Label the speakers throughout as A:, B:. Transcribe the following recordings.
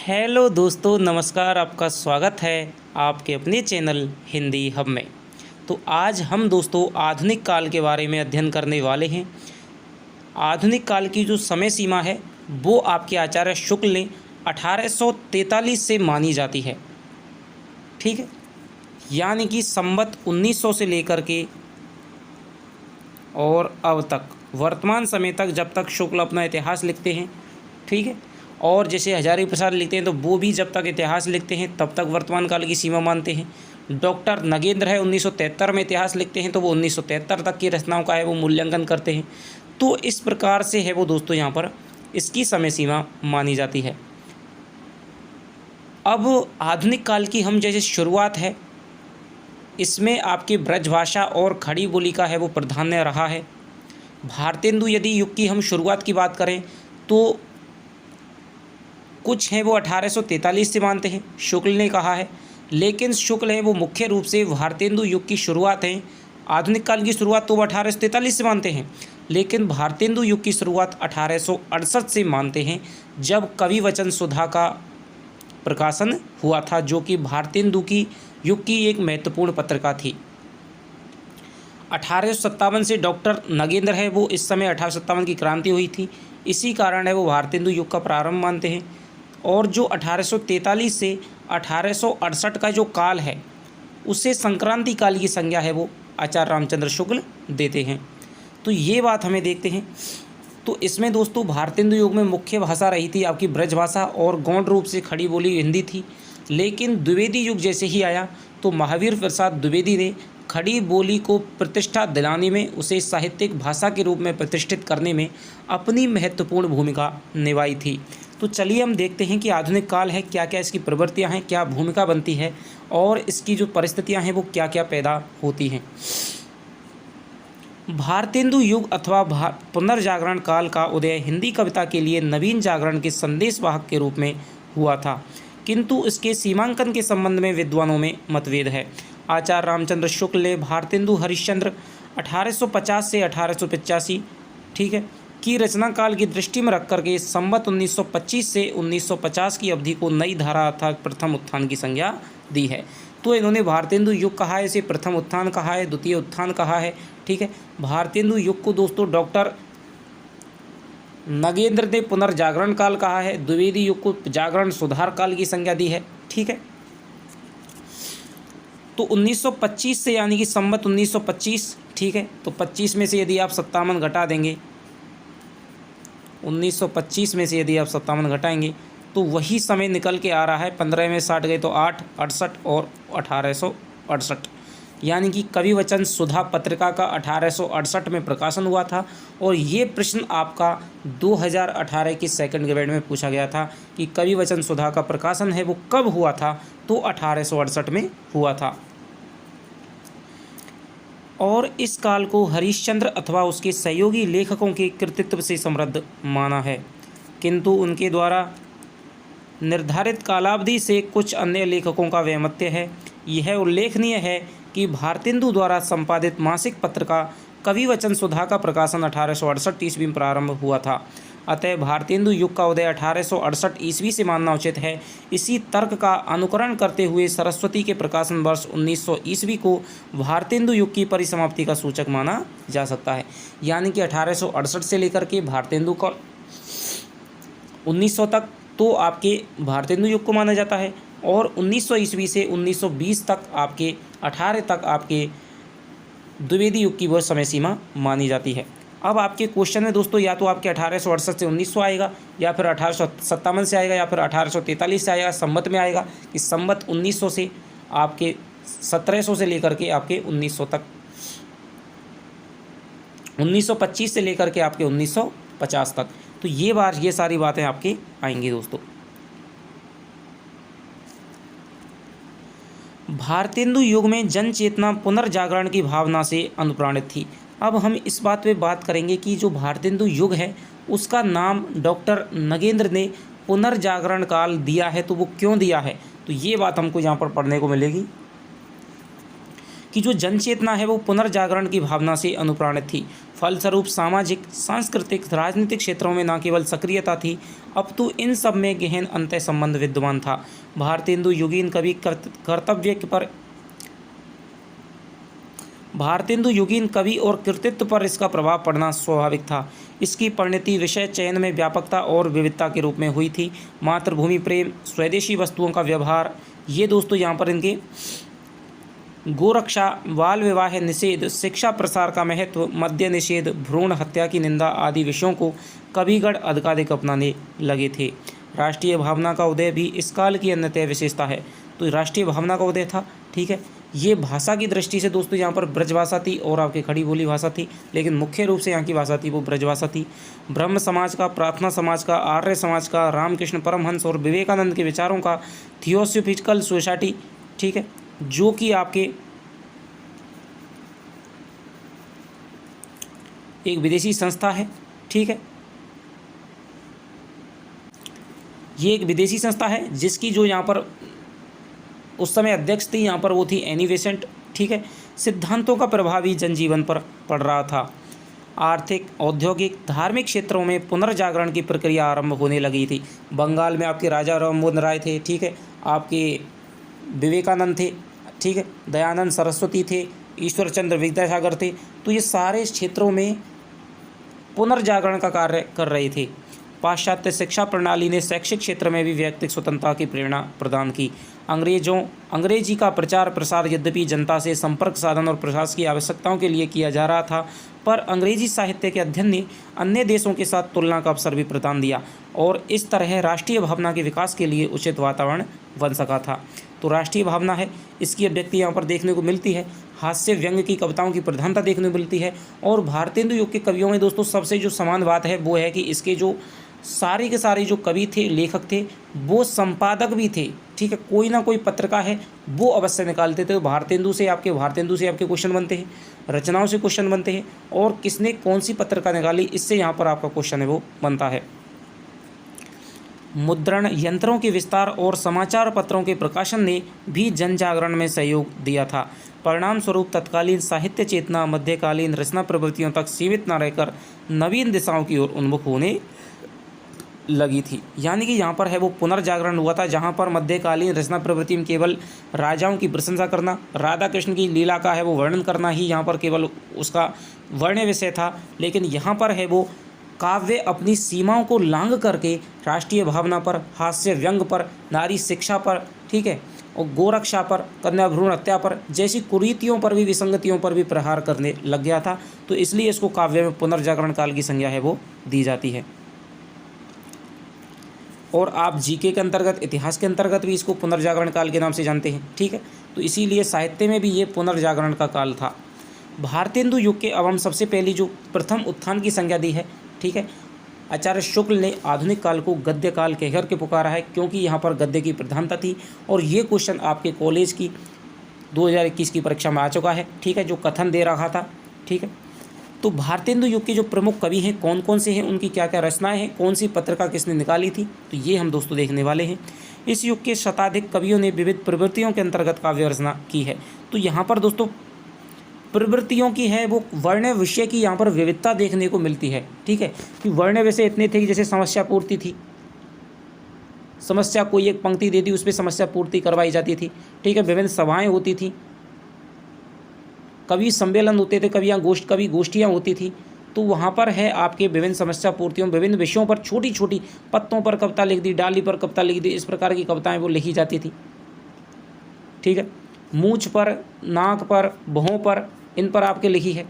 A: Hello दोस्तों, नमस्कार। आपका स्वागत है आपके अपने चैनल हिंदी हब में। तो आज हम दोस्तों आधुनिक काल के बारे में अध्ययन करने वाले हैं। आधुनिक काल की जो समय सीमा है वो आपके आचार्य शुक्ल ने 1843 से मानी जाती है। ठीक है, यानी कि संवत 1900 से लेकर के और अब तक वर्तमान समय तक, जब तक शुक्ल अपना इतिहास लिखते हैं। ठीक है, और जैसे हजारी प्रसाद लिखते हैं तो वो भी जब तक इतिहास लिखते हैं तब तक वर्तमान काल की सीमा मानते हैं। डॉक्टर नगेंद्र है 1973 में इतिहास लिखते हैं तो वो 1973 तक की रचनाओं का है वो मूल्यांकन करते हैं। तो इस प्रकार से है वो दोस्तों यहाँ पर इसकी समय सीमा मानी जाती है। अब आधुनिक काल की हम जैसे शुरुआत है, इसमें आपकी ब्रजभाषा और खड़ी बोली का है वो प्राधान्य रहा है। भारतेंदु यदि युग की हम शुरुआत की बात करें तो कुछ हैं वो 1843 से मानते हैं, शुक्ल ने कहा है। लेकिन शुक्ल है वो मुख्य रूप से भारतेंदु युग की शुरुआत है। आधुनिक काल की शुरुआत तो वो 1843 से मानते हैं, लेकिन भारतेंदु युग की शुरुआत 1868 से मानते हैं, जब कवि वचन सुधा का प्रकाशन हुआ था, जो कि भारतेंदु की युग की एक महत्वपूर्ण पत्रिका थी। 1857 से डॉक्टर नगेंद्र है वो इस समय 1857 की क्रांति हुई थी, इसी कारण है वो भारतेंदु युग का प्रारंभ मानते हैं। और जो 1843 से 1868 का जो काल है उसे संक्रांति काल की संज्ञा है वो आचार्य रामचंद्र शुक्ल देते हैं। तो ये बात हमें देखते हैं। तो इसमें दोस्तों भारतेंदु युग में मुख्य भाषा रही थी आपकी ब्रजभाषा और गौण रूप से खड़ी बोली हिंदी थी। लेकिन द्विवेदी युग जैसे ही आया तो महावीर प्रसाद द्विवेदी ने खड़ी बोली को प्रतिष्ठा दिलाने में, उसे साहित्यिक भाषा के रूप में प्रतिष्ठित करने में अपनी महत्वपूर्ण भूमिका निभाई थी। तो चलिए हम देखते हैं कि आधुनिक काल है, क्या क्या इसकी प्रवृत्तियां हैं, क्या भूमिका बनती है और इसकी जो परिस्थितियां हैं वो क्या क्या पैदा होती हैं। भारतेंदु युग अथवा पुनर्जागरण काल का उदय हिंदी कविता के लिए नवीन जागरण के संदेशवाहक के रूप में हुआ था, किंतु इसके सीमांकन के संबंध में विद्वानों में मतभेद है। आचार्य रामचंद्र शुक्ल ने भारतेंदु हरिश्चंद्र 1850 से 1885 ठीक है की रचना काल की दृष्टि में रख करके संवत 1925 से 1950 की अवधि को नई धारा अर्थात प्रथम उत्थान की संज्ञा दी है। तो इन्होंने भारतेंदु युग कहा है, इसे प्रथम उत्थान कहा है, द्वितीय उत्थान कहा है। ठीक है, भारतेंदु युग को दोस्तों डॉक्टर नगेंद्र ने पुनर्जागरण काल कहा है, द्विवेदी युग को जागरण सुधार काल की संज्ञा दी है। ठीक है, तो 1925 से यानी कि संवत 1925, ठीक है, तो 25 में से यदि आप 57 घटा देंगे, 1925 में से यदि आप 57 घटाएंगे तो वही समय निकल के आ रहा है। 15 में 60 गए तो 8, 68 और 1868, यानी कि कवि वचन सुधा पत्रिका का 1868 में प्रकाशन हुआ था। और ये प्रश्न आपका 2018 की सेकंड ग्रेड में पूछा गया था कि कवि वचन सुधा का प्रकाशन है वो कब हुआ था, तो 1868 में हुआ था। और इस काल को हरिश्चंद्र अथवा उसके सहयोगी लेखकों के कृतित्व से समृद्ध माना है, किंतु उनके द्वारा निर्धारित कालावधि से कुछ अन्य लेखकों का वैमत्य है। यह उल्लेखनीय है कि भारतेंदु द्वारा संपादित मासिक पत्रिका कवि वचन सुधा का प्रकाशन 1868 ईस्वी में प्रारंभ हुआ था। अतः भारतेंदु युग का उदय 1868 ईस्वी से मानना उचित है। इसी तर्क का अनुकरण करते हुए सरस्वती के प्रकाशन वर्ष 1900 ईस्वी को भारतेंदु युग की परिसमाप्ति का सूचक माना जा सकता है। यानी कि 1868 से लेकर के भारतेंदु का 1900 तक तो आपके भारतेंदु युग को माना जाता है, और 1900 ईस्वी से 1920 तक आपके 18 तक आपके द्विवेदी युग की वह समय सीमा मानी जाती है। अब आपके क्वेश्चन में दोस्तों या तो आपके 1868 से 1900 आएगा, या फिर 1857 से आएगा, या फिर 1843 से आएगा, संवत में आएगा कि संवत 1900 से आपके 1700 से लेकर के आपके 1900 तक, 1925 से लेकर के आपके 1950 तक। तो ये सारी बातें आपकी आएंगी दोस्तों। भारतेंदु युग में जन चेतना पुनर्जागरण की भावना से अनुप्राणित थी। अब हम इस बात पे बात करेंगे कि जो भारतेंदु युग है उसका नाम डॉक्टर नगेंद्र ने पुनर्जागरण काल दिया है, तो वो क्यों दिया है, तो ये बात हमको यहाँ पर पढ़ने को मिलेगी कि जो जन चेतना है वो पुनर्जागरण की भावना से अनुप्राणित थी। फलस्वरूप सामाजिक, सांस्कृतिक, राजनीतिक क्षेत्रों में न केवल सक्रियता थी, अपितु इन सब में गहन अंतः संबंध विद्यमान था। भारतेंदु युगीन कवि और कृतित्व पर इसका प्रभाव पड़ना स्वाभाविक था। इसकी परिणति विषय चयन में व्यापकता और विविधता के रूप में हुई थी। मातृभूमि प्रेम, स्वदेशी वस्तुओं का व्यवहार, ये दोस्तों यहाँ पर इनके गोरक्षा, बाल विवाह निषेध, शिक्षा प्रसार का महत्व, मद्य निषेध, भ्रूण हत्या की निंदा आदि विषयों को कविगण अधिकाधिक अपनाने लगे थे। राष्ट्रीय भावना का उदय भी इस काल की अन्यतः विशेषता है। तो राष्ट्रीय भावना का उदय था, ठीक है। ये भाषा की दृष्टि से दोस्तों यहाँ पर ब्रजभाषा थी और आपकी खड़ी बोली भाषा थी, लेकिन मुख्य रूप से यहाँ की भाषा थी वो ब्रजभाषा थी। ब्रह्म समाज का, प्रार्थना समाज का, आर्य समाज का, रामकृष्ण परमहंस और विवेकानंद के विचारों का थियोसॉफिकल सोसाइटी, ठीक है, जो कि आपके एक विदेशी संस्था है, ठीक है। ये एक विदेशी संस्था है जिसकी जो यहाँ पर उस समय अध्यक्ष थी यहाँ पर वो थी एनी बेसेंट, ठीक है। सिद्धांतों का प्रभाव भी जनजीवन पर पड़ रहा था। आर्थिक, औद्योगिक, धार्मिक क्षेत्रों में पुनर्जागरण की प्रक्रिया आरंभ होने लगी थी। बंगाल में आपके राजा राममोहन राय थे, ठीक है, आपके विवेकानंद थे, ठीक है, दयानंद सरस्वती थे, ईश्वरचंद्र विद्यासागर थे। तो ये सारे क्षेत्रों में पुनर्जागरण का कार्य कर रहे थे। पाश्चात्य शिक्षा प्रणाली ने शैक्षिक क्षेत्र में भी व्यक्तिगत स्वतंत्रता की प्रेरणा प्रदान की। अंग्रेजी का प्रचार प्रसार यद्यपि जनता से संपर्क साधन और प्रशासन की आवश्यकताओं के लिए किया जा रहा था, पर अंग्रेजी साहित्य के अध्ययन ने अन्य देशों के साथ तुलना का अवसर भी प्रदान दिया और इस तरह राष्ट्रीय भावना के विकास के लिए उचित वातावरण बन सका था। तो राष्ट्रीय भावना है, इसकी अभिव्यक्ति यहाँ पर देखने को मिलती है। हास्य व्यंग की कविताओं की प्रधानता देखने को मिलती है। और भारतेंदु युग के कवियों में दोस्तों सबसे जो समान बात है वो है कि इसके जो सारे के सारे जो कवि थे, लेखक थे, वो संपादक भी थे, ठीक है। कोई ना कोई पत्रिका है वो अवश्य निकालते थे। तो भारतेंदु से आपके क्वेश्चन बनते हैं, रचनाओं से क्वेश्चन बनते हैं, और किसने कौन सी पत्रिका निकाली, इससे यहाँ पर आपका क्वेश्चन है वो बनता है। मुद्रण यंत्रों के विस्तार और समाचार पत्रों के प्रकाशन ने भी जन जागरण में सहयोग दिया था। परिणाम स्वरूप तत्कालीन साहित्य चेतना मध्यकालीन रचना प्रवृत्तियों तक सीमित न रहकर नवीन दिशाओं की ओर उन्मुख होने लगी थी। यानी कि यहाँ पर है वो पुनर्जागरण हुआ था, जहाँ पर मध्यकालीन रचना प्रवृत्ति में केवल राजाओं की प्रशंसा करना, राधा कृष्ण की लीला का है वो वर्णन करना ही यहाँ पर केवल उसका वर्ण्य विषय था। लेकिन यहाँ पर है वो काव्य अपनी सीमाओं को लांघ करके राष्ट्रीय भावना पर, हास्य व्यंग पर, नारी शिक्षा पर, ठीक है, और गोरक्षा पर, कन्या भ्रूण हत्या पर जैसी कुरीतियों पर भी, विसंगतियों पर भी प्रहार करने लग गया था। तो इसलिए इसको काव्य में पुनर्जागरण काल की संज्ञा है वो दी जाती है। और आप जीके के अंतर्गत, इतिहास के अंतर्गत भी इसको पुनर्जागरण काल के नाम से जानते हैं, ठीक है। तो इसीलिए साहित्य में भी ये पुनर्जागरण का काल था। भारतेंदु युग के अब हम सबसे पहली जो प्रथम उत्थान की संज्ञा दी है, ठीक है, आचार्य शुक्ल ने आधुनिक काल को गद्य काल कहकर के पुकारा है, क्योंकि यहाँ पर गद्य की प्रधानता थी। और ये क्वेश्चन आपके कॉलेज की 2021 की परीक्षा में आ चुका है, ठीक है, जो कथन दे रहा था, ठीक है। तो भारतेंदु युग के जो प्रमुख कवि हैं कौन कौन से हैं, उनकी क्या क्या रचनाएं हैं, कौन सी पत्रिका किसने निकाली थी, तो ये हम दोस्तों देखने वाले हैं। इस युग के शताधिक कवियों ने विविध प्रवृत्तियों के अंतर्गत काव्य रचना की है। तो यहाँ पर दोस्तों प्रवृत्तियों की है वो वर्ण विषय की यहाँ पर विविधता देखने को मिलती है, ठीक है। कि वर्ण विषय इतने थे कि जैसे समस्या पूर्ति थी, समस्या कोई एक पंक्ति दे दी उस पर समस्या पूर्ति करवाई जाती थी, ठीक है। विभिन्न सभाएं होती थी, कवि सम्मेलन होते थे, कवि गोष्ठियाँ होती थी। तो वहाँ पर है आपके विभिन्न समस्या पूर्तियों, विभिन्न विषयों पर छोटी छोटी पत्तों पर कविता लिख दी, डाली पर कविता लिख दी, इस प्रकार की कविताएं वो लिखी जाती थी, ठीक है। मूंछ पर, नाक पर, भौं पर, इन पर आपके लिखी है।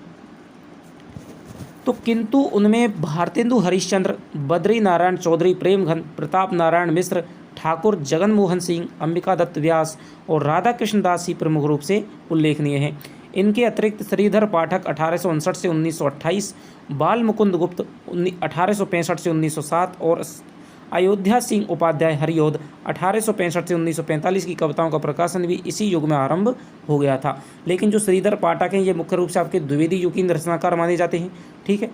A: तो किंतु उनमें भारतेंदु हरिश्चंद्र, बद्री नारायण चौधरी, प्रेमघन, प्रताप नारायण मिश्र, ठाकुर जगन मोहन सिंह, अंबिका दत्त व्यास और राधा कृष्ण दास ही प्रमुख रूप से उल्लेखनीय हैं। इनके अतिरिक्त श्रीधर पाठक 1859 से 1928, बाल मुकुंद गुप्त 1865 से 1907 और अयोध्या सिंह उपाध्याय हरियोध 1865 से 1945 की कविताओं का प्रकाशन भी इसी युग में आरंभ हो गया था। लेकिन जो श्रीधर पाठक हैं ये मुख्य रूप से आपके द्विवेदी युग के रचनाकार माने जाते हैं, ठीक है।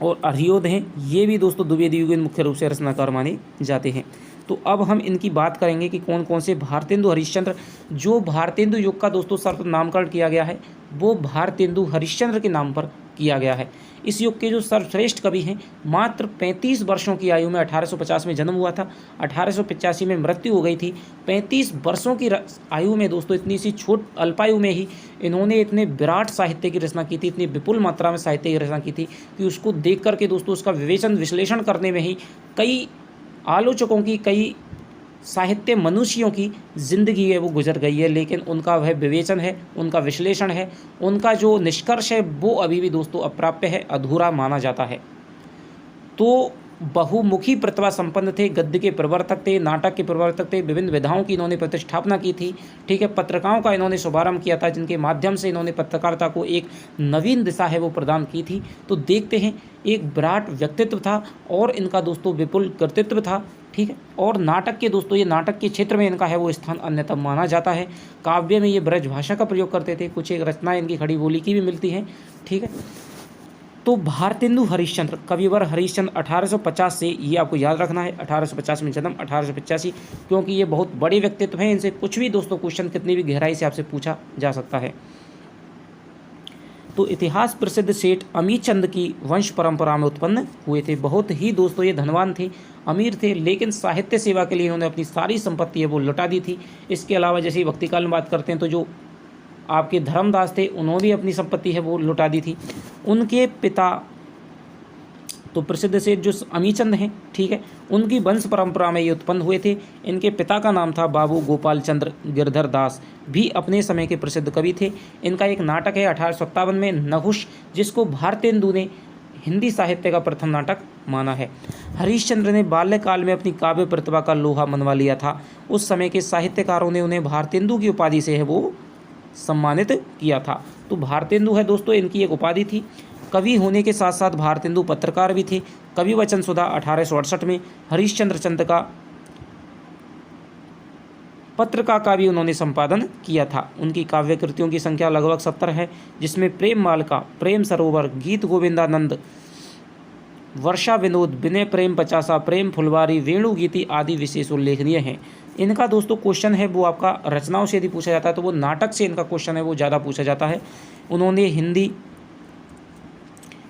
A: और हरियोध हैं ये भी दोस्तों द्विवेदी युग के मुख्य रूप से रचनाकार माने जाते हैं। तो अब हम इनकी बात करेंगे कि कौन कौन से भारतेंदु हरिश्चंद्र, जो भारतेंदु युग का दोस्तों सर्वप्रथम नामकरण किया गया है वो भारतेंदु हरिश्चंद्र के नाम पर किया गया है। इस युग के जो सर्वश्रेष्ठ कवि हैं, मात्र 35 वर्षों की आयु में 1850 में जन्म हुआ था, 1885 में मृत्यु हो गई थी। 35 वर्षों की आयु में दोस्तों इतनी सी अल्पायु में ही इन्होंने इतने विराट साहित्य की रचना की थी, इतनी विपुल मात्रा में साहित्य की रचना की थी कि उसको देख करके दोस्तों उसका विश्लेषण करने में ही कई आलोचकों की, कई साहित्य मनुष्यों की ज़िंदगी है वो गुजर गई है, लेकिन उनका वह विवेचन है, उनका विश्लेषण है, उनका जो निष्कर्ष है वो अभी भी दोस्तों अप्राप्य है, अधूरा माना जाता है। तो बहुमुखी प्रतिभा संपन्न थे, गद्य के प्रवर्तक थे, नाटक के प्रवर्तक थे, विभिन्न विधाओं की इन्होंने प्रतिष्ठापना की थी, ठीक है। पत्रिकाओं का इन्होंने शुभारंभ किया था, जिनके माध्यम से इन्होंने पत्रकारिता को एक नवीन दिशा है वो प्रदान की थी। तो देखते हैं, एक विराट व्यक्तित्व था और इनका दोस्तों विपुल कृतित्व था, ठीक है। और नाटक के दोस्तों, ये नाटक के क्षेत्र में इनका है वो स्थान अन्यतम माना जाता है। काव्य में ये ब्रज भाषा का प्रयोग करते थे, कुछ एक रचनाएं इनकी खड़ी बोली की भी मिलती हैं, ठीक है। तो भारतेंदु हरिश्चंद्र, कविवर हरिश्चंद्र 1850 से, ये आपको याद रखना है, 1850 में जन्म, 1885, क्योंकि ये बहुत बड़े व्यक्तित्व हैं, इनसे कुछ भी दोस्तों क्वेश्चन कितनी भी गहराई से आपसे पूछा जा सकता है। तो इतिहास प्रसिद्ध सेठ अमीचंद की वंश परंपरा में उत्पन्न हुए थे। बहुत ही दोस्तों ये धनवान थे, अमीर थे, लेकिन साहित्य सेवा के लिए इन्होंने अपनी सारी संपत्ति है वो लुटा दी थी। इसके अलावा जैसे भक्ति काल में बात करते हैं तो जो आपके धर्मदास थे उन्होंने भी अपनी संपत्ति है वो लुटा दी थी। उनके पिता तो प्रसिद्ध सेठ जो अमीचंद हैं, ठीक है, उनकी वंश परंपरा में ये उत्पन्न हुए थे। इनके पिता का नाम था बाबू गोपाल चंद्र गिरधर दास, भी अपने समय के प्रसिद्ध कवि थे। इनका एक नाटक है 1857 में नहुष, जिसको भारतेंदु ने हिंदी साहित्य का प्रथम नाटक माना है। हरिश्चंद्र ने बाल्यकाल में अपनी काव्य प्रतिभा का लोहा मनवा लिया था। उस समय के साहित्यकारों ने उन्हें भारतेंदु की उपाधि से है वो सम्मानित किया था। तो भारतेंदु है दोस्तों इनकी एक उपाधि थी। कवि होने के साथ साथ भारतेंदु पत्रकार भी थे। कवि वचन सुधा 1868 में हरिश्चंद्र चंद्र का पत्रिका का भी उन्होंने संपादन किया था। उनकी काव्य कृतियों की संख्या लगभग 70 है, जिसमें प्रेम मालिका, प्रेम सरोवर, गीत गोविंदानंद, वर्षा विनोद, विनय प्रेम पचासा, प्रेम फुलवारी, वेणु गीति आदि विशेष उल्लेखनीय हैं। इनका दोस्तों क्वेश्चन है वो आपका रचनाओं से यदि पूछा जाता है तो वो नाटक से इनका क्वेश्चन है वो ज़्यादा पूछा जाता है। उन्होंने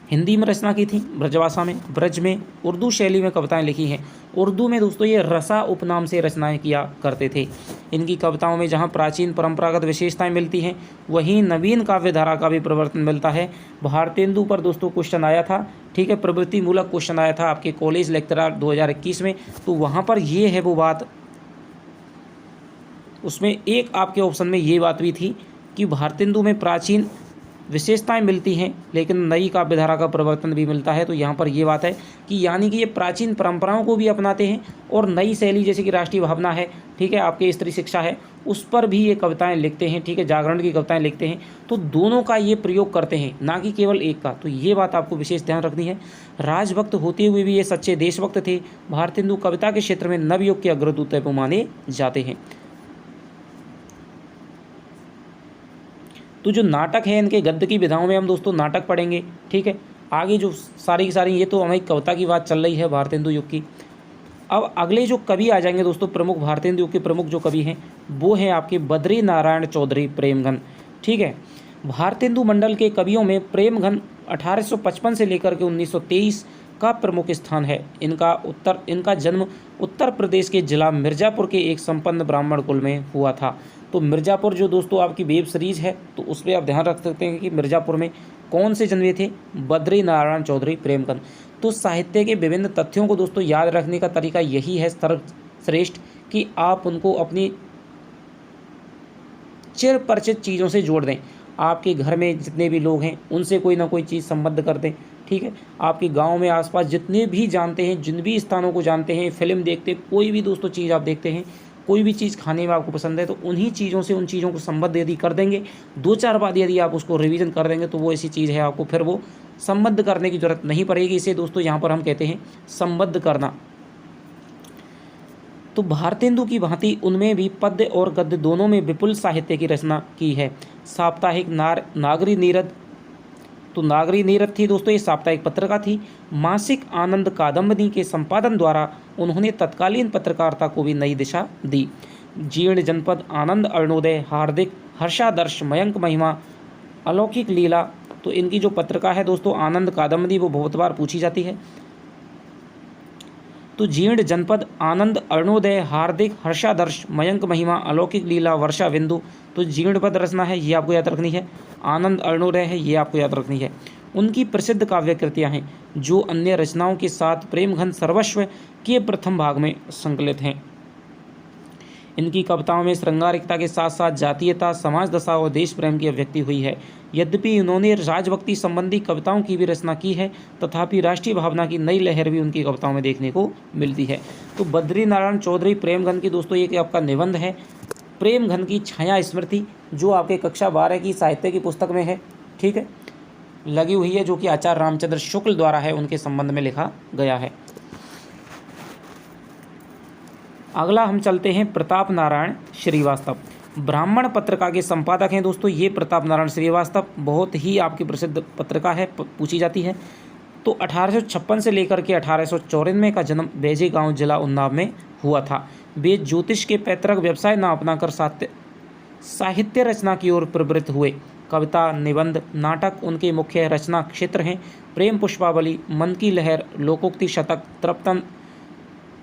A: हिंदी में रचना की थी, ब्रजभाषा में, ब्रज में, उर्दू शैली में कविताएं लिखी हैं। उर्दू में दोस्तों ये रसा उपनाम से रचनाएं किया करते थे। इनकी कविताओं में जहां प्राचीन परंपरागत विशेषताएं मिलती हैं वहीं नवीन काव्य धारा का भी प्रवर्तन मिलता है। भारतेंदु पर दोस्तों क्वेश्चन आया था, ठीक है, प्रवृत्ति मूलक क्वेश्चन आया था आपके कॉलेज लेक्चरर 2021 में। तो वहाँ पर ये है वो बात, उसमें एक आपके ऑप्शन में ये बात भी थी कि भारतेंदु में प्राचीन विशेषताएं मिलती हैं लेकिन नई काव्यधारा का प्रवर्तन भी मिलता है। तो यहाँ पर ये बात है कि यानी कि ये प्राचीन परंपराओं को भी अपनाते हैं और नई शैली जैसे कि राष्ट्रीय भावना है, ठीक है, आपके स्त्री शिक्षा है, उस पर भी ये कविताएं लिखते हैं, ठीक है, जागरण की कविताएं लिखते हैं। तो दोनों का ये प्रयोग करते हैं, ना कि केवल एक का। तो ये बात आपको विशेष ध्यान रखनी है। राजभक्त होते हुए भी ये सच्चे देशभक्त थे। भारतेंदु कविता के क्षेत्र में नवयुग के अग्रदूत माने जाते हैं। तो जो नाटक है इनके गद्य की विधाओं में हम दोस्तों नाटक पढ़ेंगे, ठीक है। आगे जो सारी की सारी, ये तो हमारी कविता की बात चल रही है भारतेंदु युग की। अब अगले जो कवि आ जाएंगे दोस्तों, प्रमुख भारतेंदु युग के प्रमुख जो कवि हैं वो हैं आपके बद्री नारायण चौधरी प्रेमघन, ठीक है। भारतेंदु मंडल के कवियों में प्रेमघन 1855 से लेकर के 1923 का प्रमुख स्थान है। इनका जन्म उत्तर प्रदेश के जिला मिर्ज़ापुर के एक संपन्न ब्राह्मण कुल में हुआ था। तो मिर्ज़ापुर जो दोस्तों आपकी वेब सीरीज़ है तो उस पर आप ध्यान रख सकते हैं कि मिर्ज़ापुर में कौन से जन्मे थे, बद्री नारायण चौधरी प्रेमघन। तो साहित्य के विभिन्न तथ्यों को दोस्तों याद रखने का तरीका यही है सर्वश्रेष्ठ कि आप उनको अपनी चिर परिचित चीज़ों से जोड़ दें। आपके घर में जितने भी लोग हैं उनसे कोई ना कोई चीज़ संबद्ध कर दें, ठीक है। आपके गांव में आसपास जितने भी जानते हैं, जिन भी स्थानों को जानते हैं, फिल्म देखते, कोई भी दोस्तों चीज़ आप देखते हैं, कोई भी चीज़ खाने में आपको पसंद है तो उन्हीं चीज़ों से उन चीज़ों को संबद्ध यदि कर देंगे, 2-4 बार यदि आप उसको रिवीजन कर देंगे तो वो ऐसी चीज़ है आपको फिर वो संबद्ध करने की जरूरत नहीं पड़ेगी। इसे दोस्तों यहाँ पर हम कहते हैं संबद्ध करना। तो भारतेंदु की भांति उनमें भी पद्य और गद्य दोनों में विपुल साहित्य की रचना की है। साप्ताहिक नागरी नीरद, तो नागरी नीरद थी दोस्तों, ये साप्ताहिक पत्रिका थी। मासिक आनंद कादम्बनी के संपादन द्वारा उन्होंने तत्कालीन पत्रकारिता को भी नई दिशा दी। जीर्ण जनपद, आनंद अरुणोदय, हार्दिक, हर्षादर्श, मयंक महिमा, अलौकिक लीला, तो इनकी जो पत्रिका है दोस्तों आनंद कादम्बनी वो बहुत बार पूछी जाती है। तो जीर्ण जनपद, आनंद अरुणोदय, हार्दिक, हर्षादर्श, मयंक महिमा, अलौकिक लीला, वर्षा बिंदु, तो जीर्णपद रचना है ये आपको याद रखनी है। आनंद अरुणोदय है ये आपको याद रखनी है। उनकी प्रसिद्ध काव्य कृतियाँ हैं जो अन्य रचनाओं के साथ प्रेमघन सर्वस्व के प्रथम भाग में संकलित हैं। इनकी कविताओं में श्रृंगारिकता के साथ साथ जातीयता, समाज दशा और देश प्रेम की अभिव्यक्ति हुई है। यद्यपि इन्होंने राजभक्ति संबंधी कविताओं की भी रचना की है, तथापि राष्ट्रीय भावना की नई लहर भी उनकी कविताओं में देखने को मिलती है। तो बद्रीनारायण चौधरी प्रेमघन की दोस्तों ये आपका निबंध है, प्रेमघन की छाया स्मृति, जो आपके कक्षा 12 की साहित्य की पुस्तक में है, ठीक है, लगी हुई है, जो कि आचार्य रामचंद्र शुक्ल द्वारा है, उनके संबंध में लिखा गया है। अगला हम चलते हैं प्रताप नारायण श्रीवास्तव, ब्राह्मण पत्रिका के संपादक हैं दोस्तों ये प्रताप नारायण श्रीवास्तव। बहुत ही आपकी प्रसिद्ध पत्रिका है, पूछी जाती है। तो 1856 से लेकर के 1894 का जन्म बैजे गांव जिला उन्नाव में हुआ था। वे ज्योतिष के पैतृक व्यवसाय न अपनाकर साहित्य रचना की ओर प्रवृत्त हुए। कविता, निबंध, नाटक उनके मुख्य रचना क्षेत्र हैं। प्रेम पुष्पावली, मन की लहर, लोकोक्ति शतक,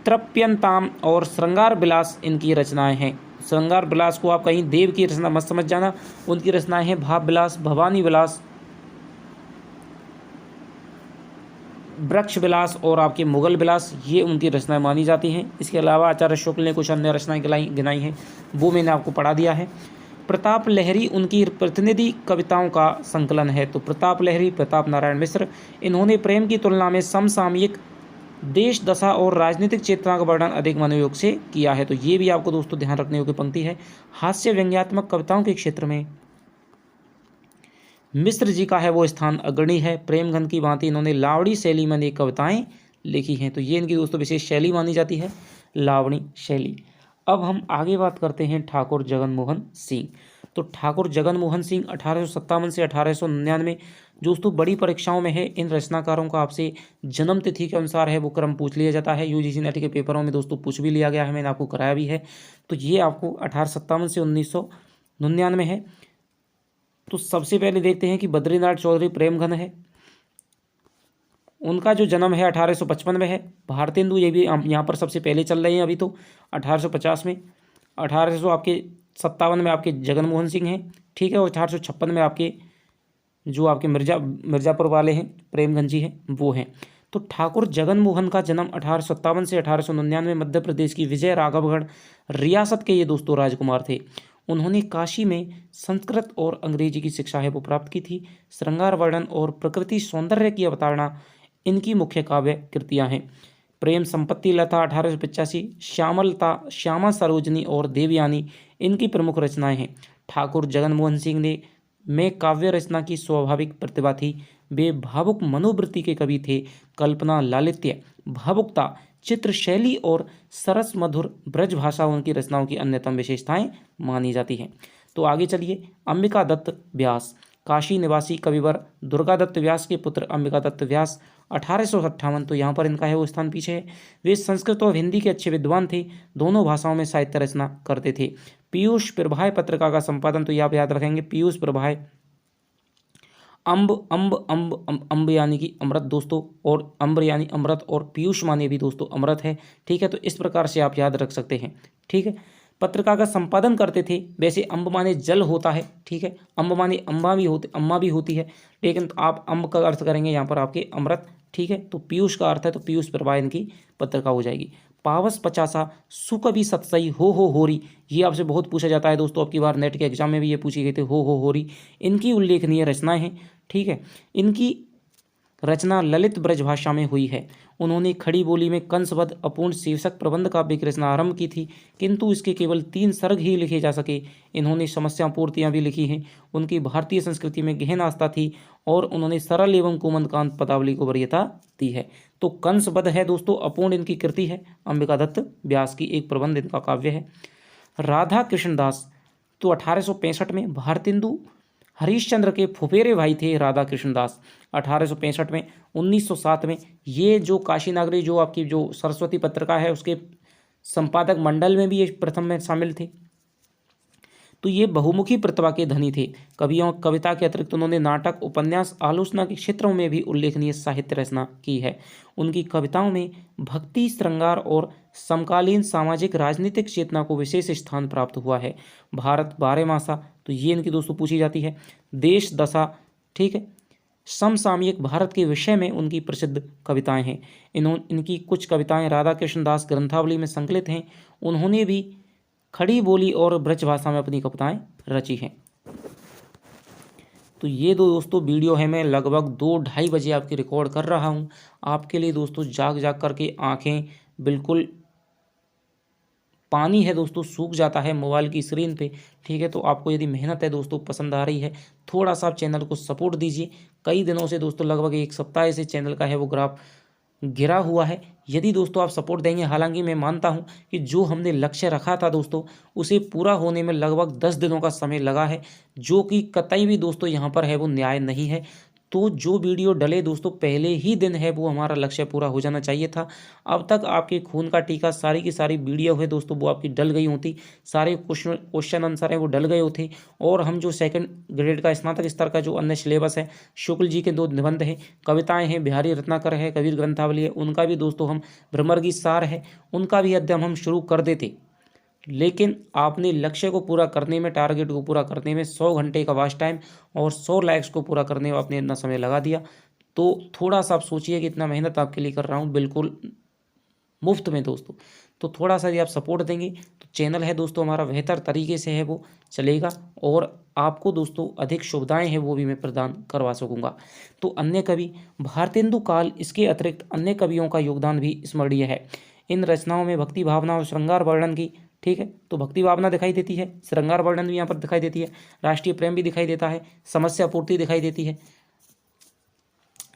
A: तृप्यंताम और श्रृंगार विलास इनकी रचनाएं हैं। श्रृंगार विलास को आप कहीं देव की रचना मत समझ जाना, उनकी रचनाएं हैं भाव विलास, भवानी विलास, वृक्ष विलास और आपके मुगल विलास, ये उनकी रचनाएं मानी जाती हैं। इसके अलावा आचार्य शुक्ल ने कुछ अन्य रचनाएं गिनाई हैं, वो मैंने आपको पढ़ा दिया है। प्रताप लहरी उनकी प्रतिनिधि कविताओं का संकलन है। तो प्रताप लहरी, प्रताप नारायण मिश्र, इन्होंने प्रेम की तुलना में समसामयिक देश दशा और राजनीतिक चेतना का वर्णन अधिक मनोयोग से किया है। तो ये भी आपको दोस्तों ध्यान रखने योग्य पंक्ति है। हास्य व्यंग्यात्मक कविताओं के क्षेत्र में मिश्र जी का है वो स्थान अग्रणी है। प्रेमघन की भांति इन्होंने लावणी शैली में अनेक कविताएं लिखी हैं। तो ये इनकी दोस्तों विशेष शैली मानी जाती है, लावणी शैली। अब हम आगे बात करते हैं ठाकुर जगन मोहन सिंह। तो ठाकुर जगन मोहन सिंह 1857 से 1899 दोस्तों बड़ी परीक्षाओं में है। इन रचनाकारों का आपसे जन्म तिथि के अनुसार है वो क्रम पूछ लिया जाता है। यूजीसी नेट के पेपरों में दोस्तों पूछ भी लिया गया है, मैंने आपको कराया भी है। तो ये आपको 1857 से 1999 है। तो सबसे पहले देखते हैं कि बद्रीनाथ चौधरी प्रेमघन है, उनका जो जन्म है 1855 में है। भारतेंदु ये भी यहाँ पर सबसे पहले चल रहे हैं अभी, तो 1850 में। 1857 में आपके जगन मोहन सिंह हैं, ठीक है। और 1856 में आपके जो आपके मिर्ज़ापुर वाले हैं प्रेमघन जी हैं, वो हैं। तो ठाकुर जगन मोहन का जन्म 1857 से 1899 मध्य प्रदेश की विजय राघवगढ़ रियासत के ये दोस्तों राजकुमार थे। उन्होंने काशी में संस्कृत और अंग्रेजी की शिक्षा है वो प्राप्त की थी। श्रृंगार वर्णन और प्रकृति सौंदर्य की अवतारणा इनकी मुख्य काव्य कृतियाँ हैं। प्रेम संपत्ति लता 1885, श्यामलता, श्यामा सरोजनी और देवयानी इनकी प्रमुख रचनाएं हैं। ठाकुर जगन मोहन सिंह ने में काव्य रचना की स्वाभाविक प्रतिभा थी। वे भावुक मनोवृत्ति के कवि थे। कल्पना, लालित्य, भावुकता, चित्र शैली और सरस मधुर ब्रज भाषा उनकी रचनाओं की अन्यतम विशेषताएं मानी जाती हैं। तो आगे चलिए, अंबिका दत्त व्यास, काशी निवासी कविवर दुर्गा दत्त व्यास के पुत्र अंबिका दत्त व्यास 1858, तो यहाँ पर इनका है वो स्थान पीछे है। वे संस्कृत और हिंदी के अच्छे विद्वान थे, दोनों भाषाओं में साहित्य रचना करते थे। पीयूष प्रभाय पत्रिका का संपादन, तो ये आप याद रखेंगे, पीयूष प्रभाय, अम्ब यानी कि अमृत दोस्तों, और अम्र यानी अमृत, और पीयूष माने भी दोस्तों अमृत है, ठीक है। तो इस प्रकार से आप याद रख सकते हैं, ठीक है। पत्रिका का संपादन करते थे। वैसे अम्ब माने जल होता है, ठीक है, अम्ब माने अम्मा भी होती है, लेकिन तो आप अम्ब का अर्थ करेंगे यहाँ पर आपके अमृत, ठीक है। तो पीयूष का अर्थ है, तो पीयूष प्रभा इनकी पत्रिका हो जाएगी। पावस पचासा, सुकवि सतसई, हो होरी, ये आपसे बहुत पूछा जाता है दोस्तों, आपकी बार नेट के एग्जाम में भी ये पूछी गई थी, हो होरी। इनकी उल्लेखनीय रचनाएं हैं, ठीक है। इनकी रचना ललित ब्रज भाषा में हुई है। उन्होंने खड़ी बोली में कंसवध अपूर्ण शीर्षक प्रबंध काव्य की रचना आरंभ की थी, किंतु इसके केवल 3 सर्ग ही लिखे जा सके। इन्होंने समस्या पूर्तियाँ भी लिखी हैं। उनकी भारतीय संस्कृति में गहन आस्था थी और उन्होंने सरल एवं कोमलकांत पदावली को वरीयता दी है। तो कंसवध है दोस्तों, अपूर्ण इनकी कृति है, अंबिका दत्त व्यास की एक प्रबंध इनका काव्य है। राधा कृष्ण दास, तो 1865 में भारतेंदु हरीशचंद्र के फुफेरे भाई थे राधा कृष्ण दास। 1865 में, 1907 में ये जो काशी नागरी जो आपकी जो सरस्वती पत्रिका है उसके संपादक मंडल में भी ये प्रथम में शामिल थे। तो ये बहुमुखी प्रतिभा के धनी थे। कवियों कविता के अतिरिक्त उन्होंने नाटक, उपन्यास, आलोचना के क्षेत्रों में भी उल्लेखनीय साहित्य रचना की है। उनकी कविताओं में भक्ति, श्रृंगार और समकालीन सामाजिक राजनीतिक चेतना को विशेष स्थान प्राप्त हुआ है। भारत बारहमासा, तो ये इनकी दोस्तों पूछी जाती है। देश दशा, ठीक है। समसामयिक भारत के विषय में उनकी प्रसिद्ध कविताएं हैं। इनकी कुछ कविताएं राधा कृष्ण दास ग्रंथावली में संकलित हैं। उन्होंने भी खड़ी बोली और ब्रज भाषा में अपनी कविताएं रची हैं। तो ये दोस्तों वीडियो है मैं लगभग 2-2:30 बजे आपकी रिकॉर्ड कर रहा हूँ आपके लिए दोस्तों। जाग जाग करके आंखें बिल्कुल पानी है दोस्तों, सूख जाता है मोबाइल की स्क्रीन पे, ठीक है। तो आपको यदि मेहनत है दोस्तों, पसंद आ रही है, थोड़ा सा आप चैनल को सपोर्ट दीजिए। कई दिनों से दोस्तों, लगभग 1 सप्ताह से चैनल का है वो ग्राफ गिरा हुआ है। यदि दोस्तों आप सपोर्ट देंगे, हालांकि मैं मानता हूं कि जो हमने लक्ष्य रखा था दोस्तों उसे पूरा होने में लगभग 10 दिनों का समय लगा है, जो कि कतई भी दोस्तों यहां पर है वो न्याय नहीं है। तो जो वीडियो डले दोस्तों पहले ही दिन है वो हमारा लक्ष्य पूरा हो जाना चाहिए था। अब तक आपके खून का टीका सारी की सारी वीडियो है दोस्तों वो आपकी डल गई होती, सारे क्वेश्चन आंसर है वो डल गए होते। और हम जो सेकंड ग्रेड का स्नातक स्तर का जो अन्य सिलेबस है, शुक्ल जी के 2 निबंध हैं, कविताएं हैं, बिहारी रत्नाकर है, कबीर ग्रंथावली है, उनका भी दोस्तों हम, भ्रमरगीत सार है, उनका भी अध्ययन हम शुरू कर देते। लेकिन आपने लक्ष्य को पूरा करने में, टारगेट को पूरा करने में 100 घंटे का वास्ट टाइम और 100 लाइक्स को पूरा करने में आपने इतना समय लगा दिया। तो थोड़ा सा आप सोचिए कि इतना मेहनत आपके लिए कर रहा हूँ बिल्कुल मुफ्त में दोस्तों। तो थोड़ा सा यदि आप सपोर्ट देंगे तो चैनल है दोस्तों हमारा बेहतर तरीके से है वो चलेगा और आपको दोस्तों अधिक सुविधाएं हैं वो भी मैं प्रदान करवा सकूंगा। तो अन्य कवि भारतेंदु काल, इसके अतिरिक्त अन्य कवियों का योगदान भी स्मरणीय है। इन रचनाओं में भक्ति भावना और श्रृंगार वर्णन की, ठीक है, तो भक्ति भावना दिखाई देती है, श्रृंगार वर्णन भी यहाँ पर दिखाई देती है, राष्ट्रीय प्रेम भी दिखाई देता है, समस्या पूर्ति दिखाई देती है।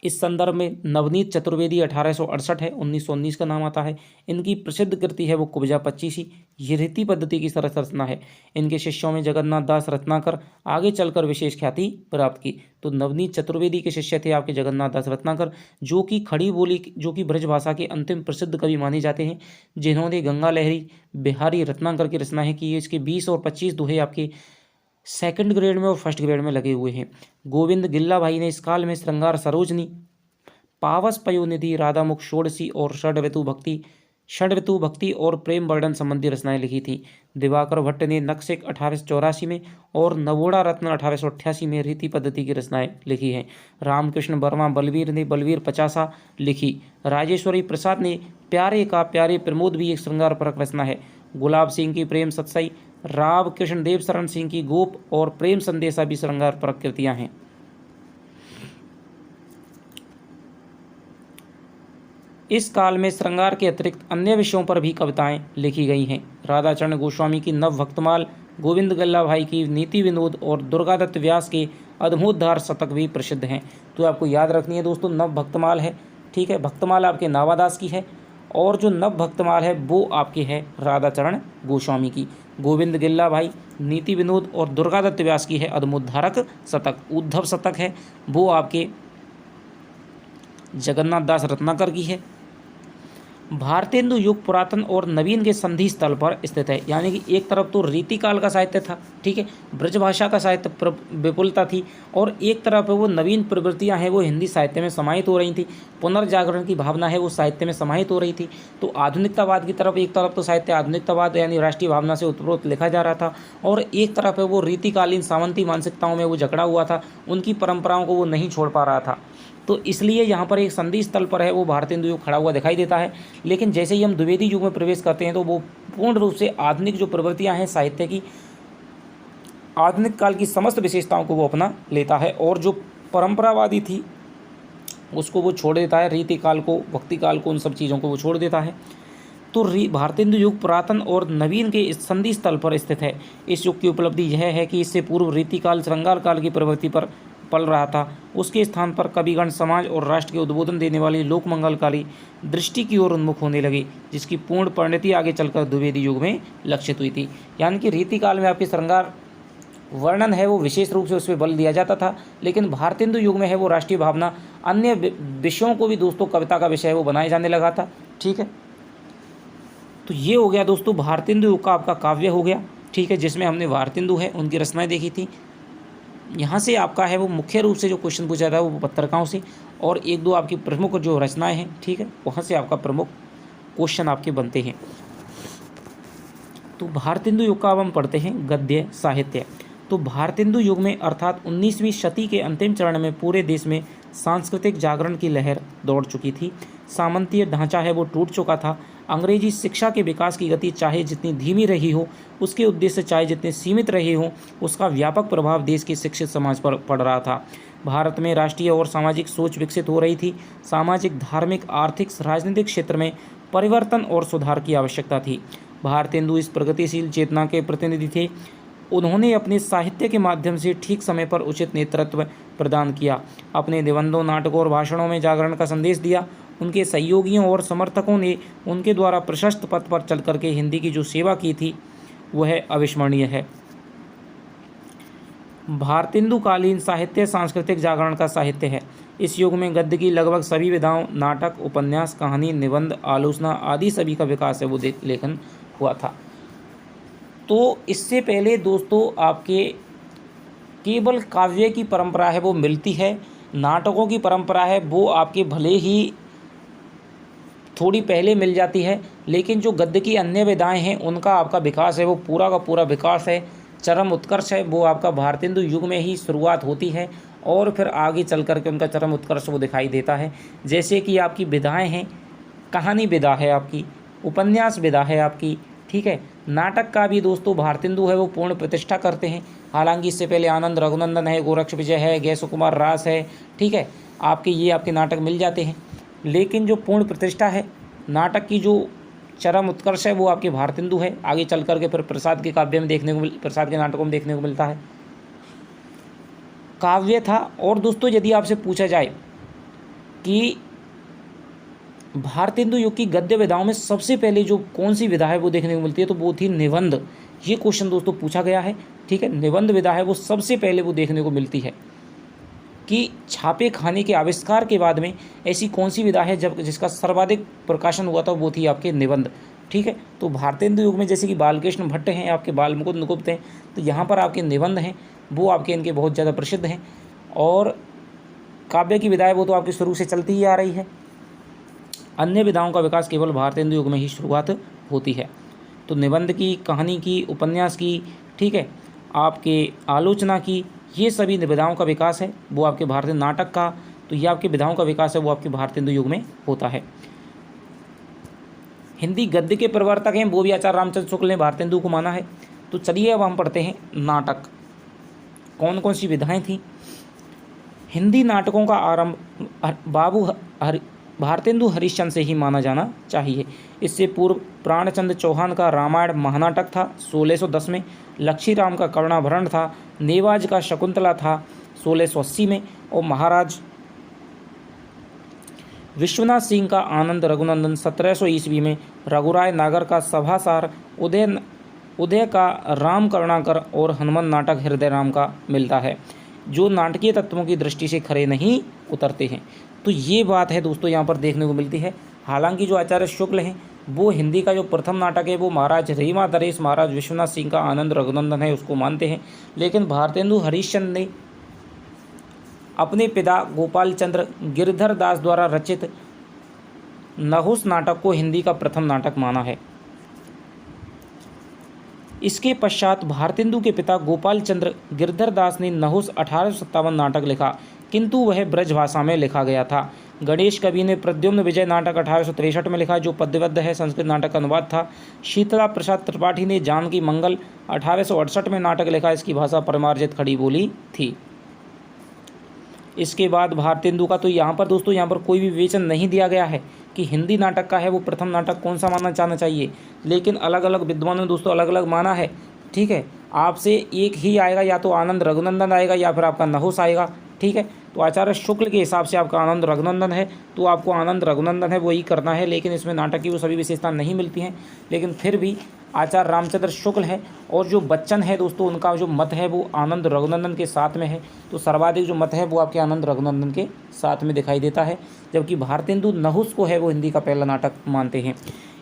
A: इस संदर्भ में नवनीत चतुर्वेदी 1868 है, 1919 का नाम आता है। इनकी प्रसिद्ध कृति है वो कुब्जा पच्चीसी, ये रीति पद्धति की सरस रचना है। इनके शिष्यों में जगन्नाथ दास रत्नाकर आगे चलकर विशेष ख्याति प्राप्त की। तो नवनीत चतुर्वेदी के शिष्य थे आपके जगन्नाथ दास रत्नाकर, जो कि खड़ी बोली, जो कि ब्रज भाषा के अंतिम प्रसिद्ध कवि माने जाते हैं, जिन्होंने गंगा लहरी, बिहारी रत्नाकर की रचनाएं की है। इसके 20 और 25 दोहे आपके सेकंड ग्रेड में और फर्स्ट ग्रेड में लगे हुए हैं। गोविंद गिल्ला भाई ने इस काल में श्रृंगार सरोजनी, पावस पयोनिधि, राधामुख षोडशी और षड्ऋतु भक्ति और प्रेम वर्णन संबंधी रचनाएं लिखी थी। दिवाकर भट्ट ने नक्सिक 1884 में और नवोड़ा रत्न 1888 में रीति पद्धति की रचनाएं लिखी हैं। रामकृष्ण वर्मा बलवीर ने बलवीर 50 लिखी। राजेश्वरी प्रसाद ने प्यारे का प्यारे प्रमोद भी एक श्रृंगार परक रचना है। गुलाब सिंह की प्रेम सत्सई, राव कृष्ण देव शरण सिंह की गोप और प्रेम संदेशा भी श्रृंगार परक कृतियां हैं। इस काल में श्रृंगार के अतिरिक्त अन्य विषयों पर भी कविताएं लिखी गई हैं। राधाचरण गोस्वामी की नव भक्तमाल, गोविंद गल्ला भाई की नीति विनोद और दुर्गादत्त व्यास के अद्भुतधार शतक भी प्रसिद्ध हैं। तो आपको याद रखनी है दोस्तों, नव भक्तमाल है, ठीक है, भक्तमाल आपके नावादास की है और जो नव भक्तमाल है वो आपकी है राधाचरण गोस्वामी की। गोविंद गिल्ला भाई, नीति विनोद और दुर्गादत्त व्यास की है अद्भुतधारक शतक। उद्धव शतक है वो आपके जगन्नाथ दास रत्नाकर की है। भारतेंदु युग पुरातन और नवीन के संधि स्थल पर स्थित है, यानी कि एक तरफ तो रीतिकाल का साहित्य था, ठीक है, ब्रजभाषा का साहित्य विपुलता थी, और एक तरफ वो नवीन प्रवृत्तियां हैं वो हिंदी साहित्य में समाहित हो रही थी, पुनर्जागरण की भावना है वो साहित्य में समाहित हो रही थी। तो आधुनिकतावाद की तरफ एक तरफ तो साहित्य आधुनिकतावाद यानी राष्ट्रीय भावना से उत्प्रोत लिखा जा रहा था, और एक तरफ है वो रीतिकालीन सामंती मानसिकताओं में वो जकड़ा हुआ था, उनकी परंपराओं को वो नहीं छोड़ पा रहा था। तो इसलिए यहाँ पर एक संधि स्थल पर है वो भारतेंदु युग खड़ा हुआ दिखाई देता है। लेकिन जैसे ही हम द्विवेदी युग में प्रवेश करते हैं तो वो पूर्ण रूप से आधुनिक जो प्रवृत्तियाँ हैं साहित्य की, आधुनिक काल की समस्त विशेषताओं को वो अपना लेता है, और जो परंपरावादी थी उसको वो छोड़ देता है, रीति काल को, भक्ति काल को, उन सब चीज़ों को वो छोड़ देता है। तो भारतेंदु युग पुरातन और नवीन के इस संधि स्थल पर स्थित है। इस युग की उपलब्धि यह है कि इससे पूर्व रीतिकाल श्रृंगार काल की प्रवृत्ति पर पल रहा था, उसके स्थान पर कविगण समाज और राष्ट्र के उद्बोधन देने वाली लोक मंगलकारी दृष्टि की ओर उन्मुख होने लगी, जिसकी पूर्ण परिणति आगे चलकर द्विवेदी युग में लक्षित हुई थी। यानी कि रीतिकाल में आपके श्रृंगार वर्णन है वो विशेष रूप से उस पर बल दिया जाता था। लेकिन भारतेंदु युग में है वो राष्ट्रीय भावना, अन्य विषयों को भी दोस्तों कविता का विषय है वो बनाए जाने लगा था। ठीक है, तो ये हो गया दोस्तों भारतेंदु युग का आपका काव्य हो गया। ठीक है, जिसमें हमने भारतेंदु है उनकी रचनाएं देखी थी। यहाँ से आपका है वो मुख्य रूप से जो क्वेश्चन पूछा था वो पत्रिकाओं से और एक दो आपकी प्रमुख जो रचनाएं हैं, ठीक है, वहाँ से आपका प्रमुख क्वेश्चन आपके बनते हैं। तो भारतेंदु युग का अब हम पढ़ते हैं गद्य साहित्य। तो भारतेंदु युग में अर्थात 19वीं शती के अंतिम चरण में पूरे देश में सांस्कृतिक जागरण की लहर दौड़ चुकी थी। सामंतीय ढांचा है वो टूट चुका था। अंग्रेजी शिक्षा के विकास की गति चाहे जितनी धीमी रही हो, उसके उद्देश्य चाहे जितने सीमित रहे हों, उसका व्यापक प्रभाव देश के शिक्षित समाज पर पड़ रहा था। भारत में राष्ट्रीय और सामाजिक सोच विकसित हो रही थी। सामाजिक, धार्मिक, आर्थिक, राजनीतिक क्षेत्र में परिवर्तन और सुधार की आवश्यकता थी। भारतेंदु इस प्रगतिशील चेतना के प्रतिनिधि थे। उन्होंने अपने साहित्य के माध्यम से ठीक समय पर उचित नेतृत्व प्रदान किया। अपने निबंधों, नाटकों और भाषणों में जागरण का संदेश दिया। उनके सहयोगियों और समर्थकों ने उनके द्वारा प्रशस्त पथ पर चल करके हिंदी की जो सेवा की थी वह अविस्मरणीय है। भारतेंदु कालीन साहित्य सांस्कृतिक जागरण का साहित्य है। इस युग में गद्य की लगभग सभी विधाओं, नाटक, उपन्यास, कहानी, निबंध, आलोचना आदि सभी का विकास है वो लेखन हुआ था। तो इससे पहले दोस्तों आपके केवल काव्य की परंपरा है वो मिलती है, नाटकों की परंपरा है वो आपके भले ही थोड़ी पहले मिल जाती है, लेकिन जो गद्य की अन्य विधाएं हैं उनका आपका विकास है वो पूरा का पूरा विकास है, चरम उत्कर्ष है वो आपका भारतेंदु युग में ही शुरुआत होती है और फिर आगे चल कर के उनका चरम उत्कर्ष वो दिखाई देता है। जैसे कि आपकी विधाएं हैं, कहानी विधा है आपकी, उपन्यास विधा है आपकी, ठीक है। नाटक का भी दोस्तों भारतेंदु है वो पूर्ण प्रतिष्ठा करते हैं। हालांकि इससे पहले आनंद रघुनंदन है, गोरक्ष विजय है, गै सुकुमार रास है, ठीक है, आपके ये आपके नाटक मिल जाते हैं। लेकिन जो पूर्ण प्रतिष्ठा है, नाटक की जो चरम उत्कर्ष है वो आपके भारतेंदु है। आगे चल करके फिर प्रसाद के काव्य में देखने को प्रसाद के नाटकों में देखने को मिलता है। काव्य था। और दोस्तों यदि आपसे पूछा जाए कि भारतेंदु युग की गद्य विधाओं में सबसे पहले जो कौन सी विधा है वो देखने को मिलती है, तो वो थी निबंध। ये क्वेश्चन दोस्तों पूछा गया है, ठीक है। निबंध विधा है वो सबसे पहले वो देखने को मिलती है कि छापे खाने के आविष्कार के बाद में ऐसी कौन सी विधा है जब जिसका सर्वाधिक प्रकाशन हुआ था, वो थी आपके निबंध, ठीक है। तो भारतेंदु युग में जैसे कि बालकृष्ण भट्ट हैं, आपके बाल मुकुंद गुप्त हैं, तो यहाँ पर आपके निबंध हैं वो आपके इनके बहुत ज़्यादा प्रसिद्ध हैं। और काव्य की विधाएं वो तो आपकी शुरू से चलती ही आ रही है। अन्य विधाओं का विकास केवल भारतेंदु युग में ही शुरुआत होती है। तो निबंध की, कहानी की, उपन्यास की, ठीक है, आपके आलोचना की, ये सभी विधाओं का विकास है वो आपके भारतीय नाटक का, तो ये आपके विधाओं का विकास है वो आपके भारतेंदु युग में होता है। हिंदी गद्य के प्रवर्तक हैं वो भी आचार्य रामचंद्र शुक्ल ने भारतेंदु को माना है। तो चलिए अब हम पढ़ते हैं नाटक, कौन कौन सी विधाएं थीं। हिंदी नाटकों का आरंभ भारतेंदु हरिश्चंद्र से ही माना जाना चाहिए। इससे पूर्व प्राणचंद्र चौहान का रामायण महानाटक था 1610 में, लक्ष्मीराम का करुणाभरण था, नेवाज का शकुंतला था 1680 में, और महाराज विश्वनाथ सिंह का आनंद रघुनंदन 1700 ईस्वी में, रघुराय नागर का सभासार, उदय का राम करुणाकर और हनुमान नाटक हृदय राम का मिलता है, जो नाटकीय तत्वों की दृष्टि से खरे नहीं उतरते हैं। तो ये बात है दोस्तों यहाँ पर देखने को मिलती है। हालांकि जो आचार्य शुक्ल हैं वो हिंदी का जो प्रथम नाटक है वो महाराज रीमा दरेश महाराज विश्वनाथ सिंह का आनंद रघुनंदन है उसको मानते हैं। लेकिन भारतेंदु हरिश्चंद्र ने अपने पिता गोपाल चंद्र गिरधर दास द्वारा रचित नहुस नाटक को हिंदी का प्रथम नाटक माना है। इसके पश्चात भारतेंदु के पिता गोपाल चंद्र गिरधर दास ने नहुस 1857 नाटक लिखा, किंतु वह ब्रज भाषा में लिखा गया था। गणेश कवि ने प्रद्युम्न विजय नाटक 1863 में लिखा, जो पद्यबद्ध है, संस्कृत नाटक का अनुवाद था। शीतला प्रसाद त्रिपाठी ने जानकी मंगल 1868 में नाटक लिखा, इसकी भाषा परमार्जित खड़ी बोली थी। इसके बाद भारतेंदु का तो यहाँ पर दोस्तों यहाँ पर कोई भी विवेचन नहीं दिया गया है कि हिंदी नाटक का है वो प्रथम नाटक कौन सा मानना चाहना चाहिए, लेकिन अलग अलग विद्वानों ने दोस्तों अलग अलग माना है, ठीक है। आपसे एक ही आएगा, या तो आनंद रघुनंदन आएगा या फिर आपका नहुस आएगा, ठीक है। तो आचार्य शुक्ल के हिसाब से आपका आनंद रघुनंदन है, तो आपको आनंद रघुनंदन है वही करना है, लेकिन इसमें नाटक की वो सभी विशेषता नहीं मिलती हैं। लेकिन फिर भी आचार्य रामचंद्र शुक्ल है, और जो बच्चन है दोस्तों उनका जो मत है वो आनंद रघुनंदन के साथ में है। तो सर्वाधिक जो मत है वो आपके आनंद रघुनंदन के साथ में दिखाई देता है, जबकि भारतेंदु नहुस को है वो हिंदी का पहला नाटक मानते हैं।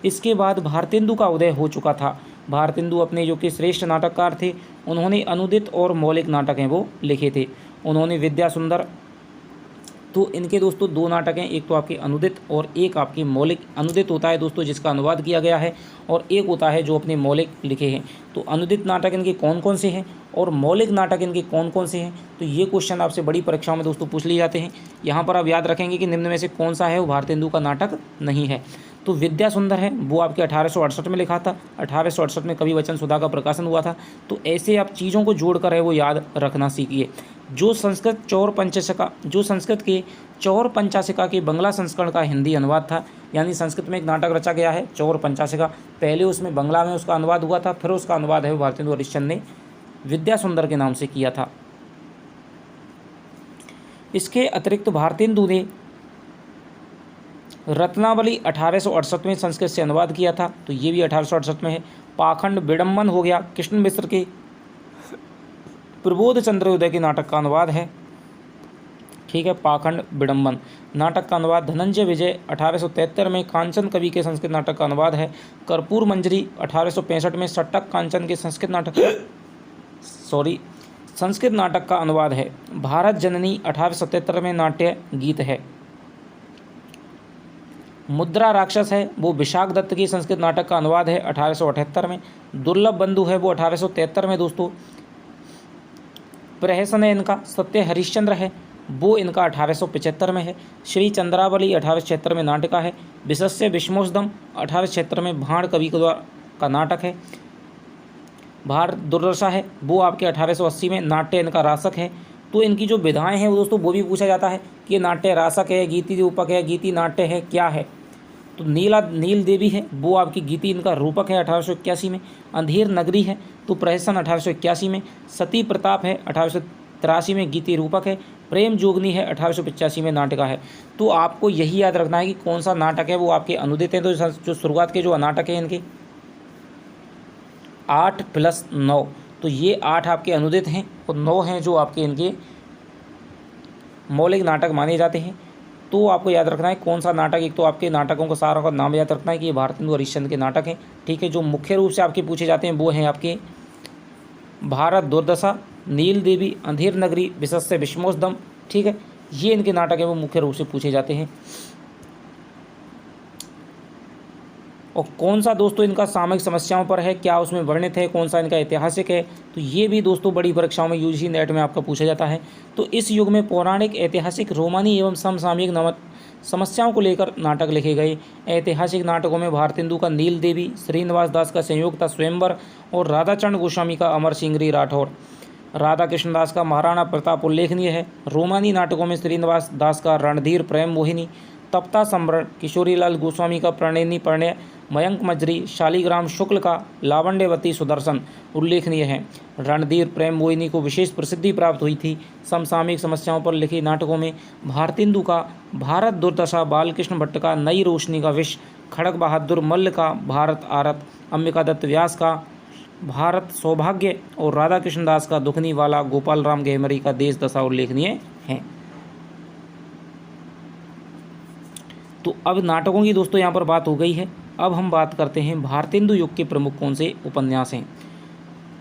A: इसके बाद भारतेंदु का उदय हो चुका था। भारतेंदु अपने जो कि श्रेष्ठ नाटककार थे, उन्होंने अनुदित और मौलिक नाटक हैं वो लिखे थे। उन्होंने विद्या सुंदर, तो इनके दोस्तों दो नाटक हैं, एक तो आपके अनुदित और एक आपकी मौलिक। अनुदित होता है दोस्तों जिसका अनुवाद किया गया है, और एक होता है जो अपने मौलिक लिखे हैं। तो अनुदित नाटक इनके कौन कौन से हैं और मौलिक नाटक इनके कौन कौन से हैं, तो ये क्वेश्चन आपसे बड़ी परीक्षाओं में दोस्तों पूछ लिए जाते हैं। यहाँ पर आप याद रखेंगे कि निम्न में से कौन सा है वो भारतेंदु का नाटक नहीं है। तो विद्या सुंदर है वो आपके 1868 में लिखा था। 1868 में कवि वचन सुधा का प्रकाशन हुआ था। तो ऐसे आप चीज़ों को जोड़कर है वो याद रखना सीखिए। जो संस्कृत के चौर पंचाशिका के बंगला संस्करण का हिंदी अनुवाद था, यानी संस्कृत में एक नाटक रचा गया है चौर पंचाशिका, पहले उसमें बंगला में उसका अनुवाद हुआ था, फिर उसका अनुवाद है वो भारतेंदु हरिश्चंद्र ने विद्या सुंदर के नाम से किया था। इसके अतिरिक्त भारतेंदु ने रत्नावली 1868 में संस्कृत से अनुवाद किया था, तो ये भी 1868 में है। पाखंड विडम्बन हो गया कृष्ण मिश्र के प्रबोध चंद्रोदय के नाटक का अनुवाद है, ठीक है। पाखंड विडम्बन नाटक का अनुवाद। धनंजय विजय 1873 में कांचन कवि के संस्कृत नाटक का अनुवाद है। कर्पूर मंजरी 1865 में सट्टक कांचन के संस्कृत नाटक का अनुवाद है। भारत जननी 1877 में नाट्य गीत है। मुद्रा राक्षस है वो विशाख दत्त की संस्कृत नाटक का अनुवाद है 1878 में। दुर्लभ बंधु है वो 1873 में दोस्तों प्रहसन है इनका। सत्य हरिश्चंद्र है वो इनका 1875 में है। श्री चंद्रावली 1876 में नाटिका है। विशस्य विष्मोषदम 1876 में भाण कवि का नाटक है। भारत दुर्दशा है वो आपके 1880 में नाट्य इनका रासक है। तो इनकी जो विधाएं हैं वो दोस्तों वो भी पूछा जाता है कि ये नाट्य रासक है, गीति रूपक है, गीति नाट्य है, क्या है। तो नील देवी है वो आपकी गीति इनका रूपक है 1881 में। अंधेर नगरी है तो प्रहसन 1881 में। सती प्रताप है 1883 में गीति रूपक है। प्रेम जोगनी है 1885 में नाटिका है। तो आपको यही याद रखना है कि कौन सा नाटक है वो आपके अनुदित हैं। तो जो शुरुआत के जो नाटक है इनके 8 + 9, तो ये 8 आपके अनुदित हैं और 9 हैं जो आपके इनके मौलिक नाटक माने जाते हैं। तो आपको याद रखना है कौन सा नाटक, एक तो आपके नाटकों का सारा का नाम याद रखना है कि ये भारतेंदु हरिश्चंद्र के नाटक हैं, ठीक है। जो मुख्य रूप से आपके पूछे जाते हैं वो हैं आपके भारत दुर्दशा, नील देवी, अंधेर नगरी, विशस्य विष्मोषदम, ठीक है। ये इनके नाटक हैं वो मुख्य रूप से पूछे जाते हैं। और कौन सा दोस्तों इनका सामयिक समस्याओं पर है, क्या उसमें वर्णित है, कौन सा इनका ऐतिहासिक है, तो ये भी दोस्तों बड़ी परीक्षाओं में यूजीसी नेट में आपका पूछा जाता है। तो इस युग में पौराणिक, ऐतिहासिक, रोमानी एवं समसामयिक समस्याओं को लेकर नाटक लिखे गए। ऐतिहासिक नाटकों में भारतेंदु का नील देवी, श्रीनिवास दास का संयोग था स्वयंवर और राधाचरण गोस्वामी का अमर सिंगरी राठौर, राधा कृष्णदास का महाराणा प्रताप उल्लेखनीय है। रोमानी नाटकों में श्रीनिवास दास का रणधीर प्रेम मोहिनी, तप्ता सम्रण, किशोरीलाल गोस्वामी का प्रणयनी प्रणय, मयंक मजरी, शालिग्राम शुक्ल का लावण्यवती सुदर्शन उल्लेखनीय है। रणधीर प्रेम मोहिनी को विशेष प्रसिद्धि प्राप्त हुई थी। समसामयिक समस्याओं पर लिखे नाटकों में भारतेंदु का भारत दुर्दशा, बालकृष्ण भट्ट का नई रोशनी का विष, खड़ग बहादुर मल्ल का भारत आरत, अंबिका दत्त व्यास का भारत सौभाग्य और राधा कृष्णदास का दुखनी वाला, गोपाल राम गहमरी का देश दशा उल्लेखनीय हैं। तो अब नाटकों की दोस्तों यहाँ पर बात हो गई है। अब हम बात करते हैं भारतेंदु युग के प्रमुख कौन से उपन्यास हैं।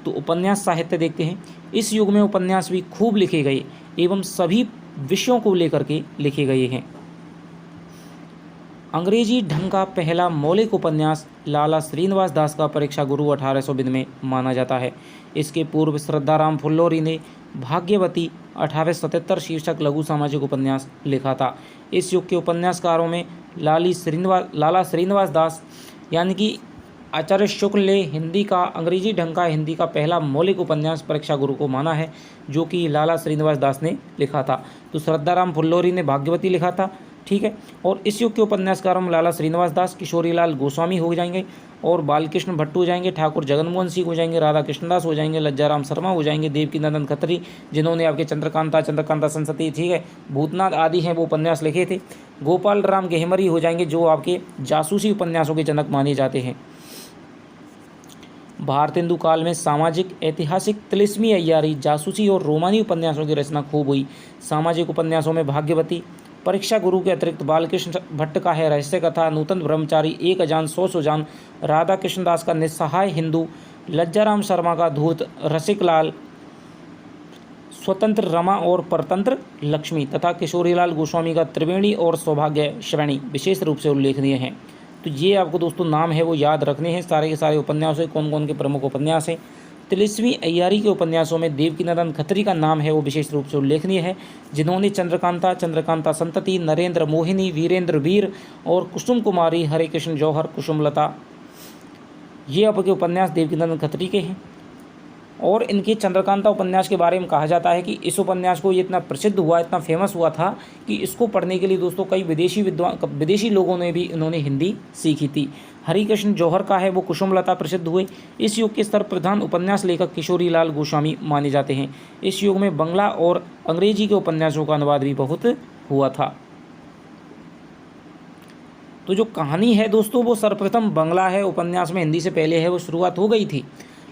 A: तो उपन्यास साहित्य देखते हैं। इस युग में उपन्यास भी खूब लिखे गए एवं सभी विषयों को लेकर के लिखे गए हैं। अंग्रेजी ढंग का पहला मौलिक उपन्यास लाला श्रीनिवास दास का परीक्षा गुरु 1820 में माना जाता है। इसके पूर्व श्रद्धाराम फुल्लोरी ने भाग्यवती 1877 शीर्षक लघु सामाजिक उपन्यास लिखा था। इस युग के उपन्यासकारों में लाला श्रीनिवास दास यानी कि आचार्य शुक्ल ने हिंदी का, अंग्रेजी ढंग का हिंदी का पहला मौलिक उपन्यास परीक्षा गुरु को माना है, जो कि लाला श्रीनिवास दास ने लिखा था। तो श्रद्धाराम फुल्लोरी ने भाग्यवती लिखा था, ठीक है। और इस युग के उपन्यासकारों में लाला श्रीनिवास दास, किशोरीलाल गोस्वामी हो जाएंगे और बालकृष्ण भट्ट हो जाएंगे, ठाकुर जगनमोहन सिंह हो जाएंगे, राधा कृष्णदास हो जाएंगे, लज्जाराम शर्मा हो जाएंगे, देवकीनंदन खत्री जिन्होंने आपके चंद्रकांता संसती, ठीक है, भूतनाथ आदि हैं वो उपन्यास लिखे थे। गोपाल राम गहमरी हो जाएंगे जो आपके जासूसी उपन्यासों के जनक माने जाते हैं। भारतेंदु काल में सामाजिक, ऐतिहासिक, तिलिस्मी, अय्यारी, जासूसी और रोमानी उपन्यासों की रचना खूब हुई। सामाजिक उपन्यासों में भाग्यवती, परीक्षा गुरु के अतिरिक्त बालकृष्ण भट्ट का है रहस्य कथा, नूतन ब्रह्मचारी, एक अजान सौ सुजान, राधा कृष्णदास का निस्सहाय हिंदू, लज्जाराम शर्मा का धूत, रसिक लाल, स्वतंत्र रमा और परतंत्र लक्ष्मी तथा किशोरीलाल गोस्वामी का त्रिवेणी और सौभाग्य श्रेणी विशेष रूप से उल्लेखनीय हैं। तो ये आपको दोस्तों नाम है वो याद रखने हैं सारे के सारे उपन्यासों से, कौन कौन के प्रमुख उपन्यास हैं। तिलिस्मी अय्यारी के उपन्यासों में देवकीनंदन खत्री का नाम है वो विशेष रूप से उल्लेखनीय है, जिन्होंने चंद्रकांता, चंद्रकांता संतति, नरेंद्र मोहिनी, वीरेंद्र वीर और कुसुम कुमारी, हरे कृष्ण जौहर, कुसुमलता, ये आपके उपन्यास देवकीनंदन खत्री के हैं। और इनके चंद्रकांता उपन्यास के बारे में कहा जाता है कि इस उपन्यास को ये इतना प्रसिद्ध हुआ, इतना फेमस हुआ था कि इसको पढ़ने के लिए दोस्तों कई विदेशी लोगों ने भी इन्होंने हिंदी सीखी थी। हरिकृष्ण जौहर का है वो कुसुमलता प्रसिद्ध हुए। इस युग के सर्वप्रधान उपन्यास लेखक किशोरीलाल गोस्वामी माने जाते हैं। इस युग में बंगला और अंग्रेजी के उपन्यासों का अनुवाद भी बहुत हुआ था। तो जो कहानी है दोस्तों वो सर्वप्रथम बंगला है, उपन्यास में हिंदी से पहले है वो शुरुआत हो गई थी,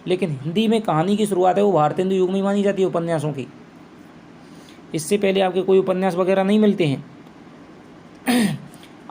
A: लेकिन हिंदी में कहानी की शुरुआत है वो भारतेंदु युग में मानी जाती है उपन्यासों की। इससे पहले आपके कोई उपन्यास वगैरह नहीं मिलते हैं।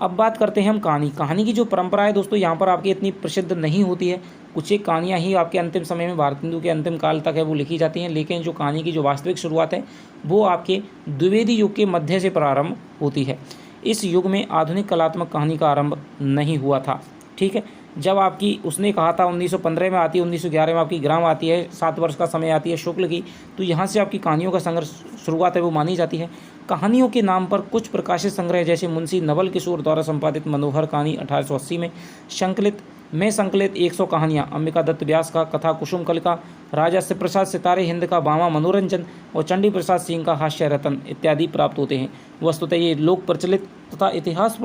A: अब बात करते हैं हम कहानी की जो परंपरा है दोस्तों, यहाँ पर आपकी इतनी प्रसिद्ध नहीं होती है। कुछ एक कहानियाँ ही आपके अंतिम समय में भारतेंदु के अंतिम काल तक है वो लिखी जाती हैं, लेकिन जो कहानी की जो वास्तविक शुरुआत है वो आपके द्विवेदी युग के मध्य से प्रारंभ होती है। इस युग में आधुनिक कलात्मक कहानी का आरंभ नहीं हुआ था। ठीक है, जब आपकी उसने कहा था 1915 में आती है, 1911 में आपकी ग्राम आती है, 7 वर्ष का समय आती है शुक्ल की, तो यहाँ से आपकी कहानियों का संग्रह शुरुआत है वो मानी जाती है। कहानियों के नाम पर कुछ प्रकाशित संग्रह जैसे मुंशी नवल किशोर द्वारा संपादित मनोहर कहानी 1880 में, संकलित 100 कहानियाँ, अंबिका दत्त व्यास का कथा कुसुम कलिका, राजा शिवप्रसाद सितारे हिंद का बामा मनोरंजन और चंडी प्रसाद सिंह का हास्य रतन इत्यादि प्राप्त होते हैं। वस्तुतः ये लोक प्रचलित तथा इतिहास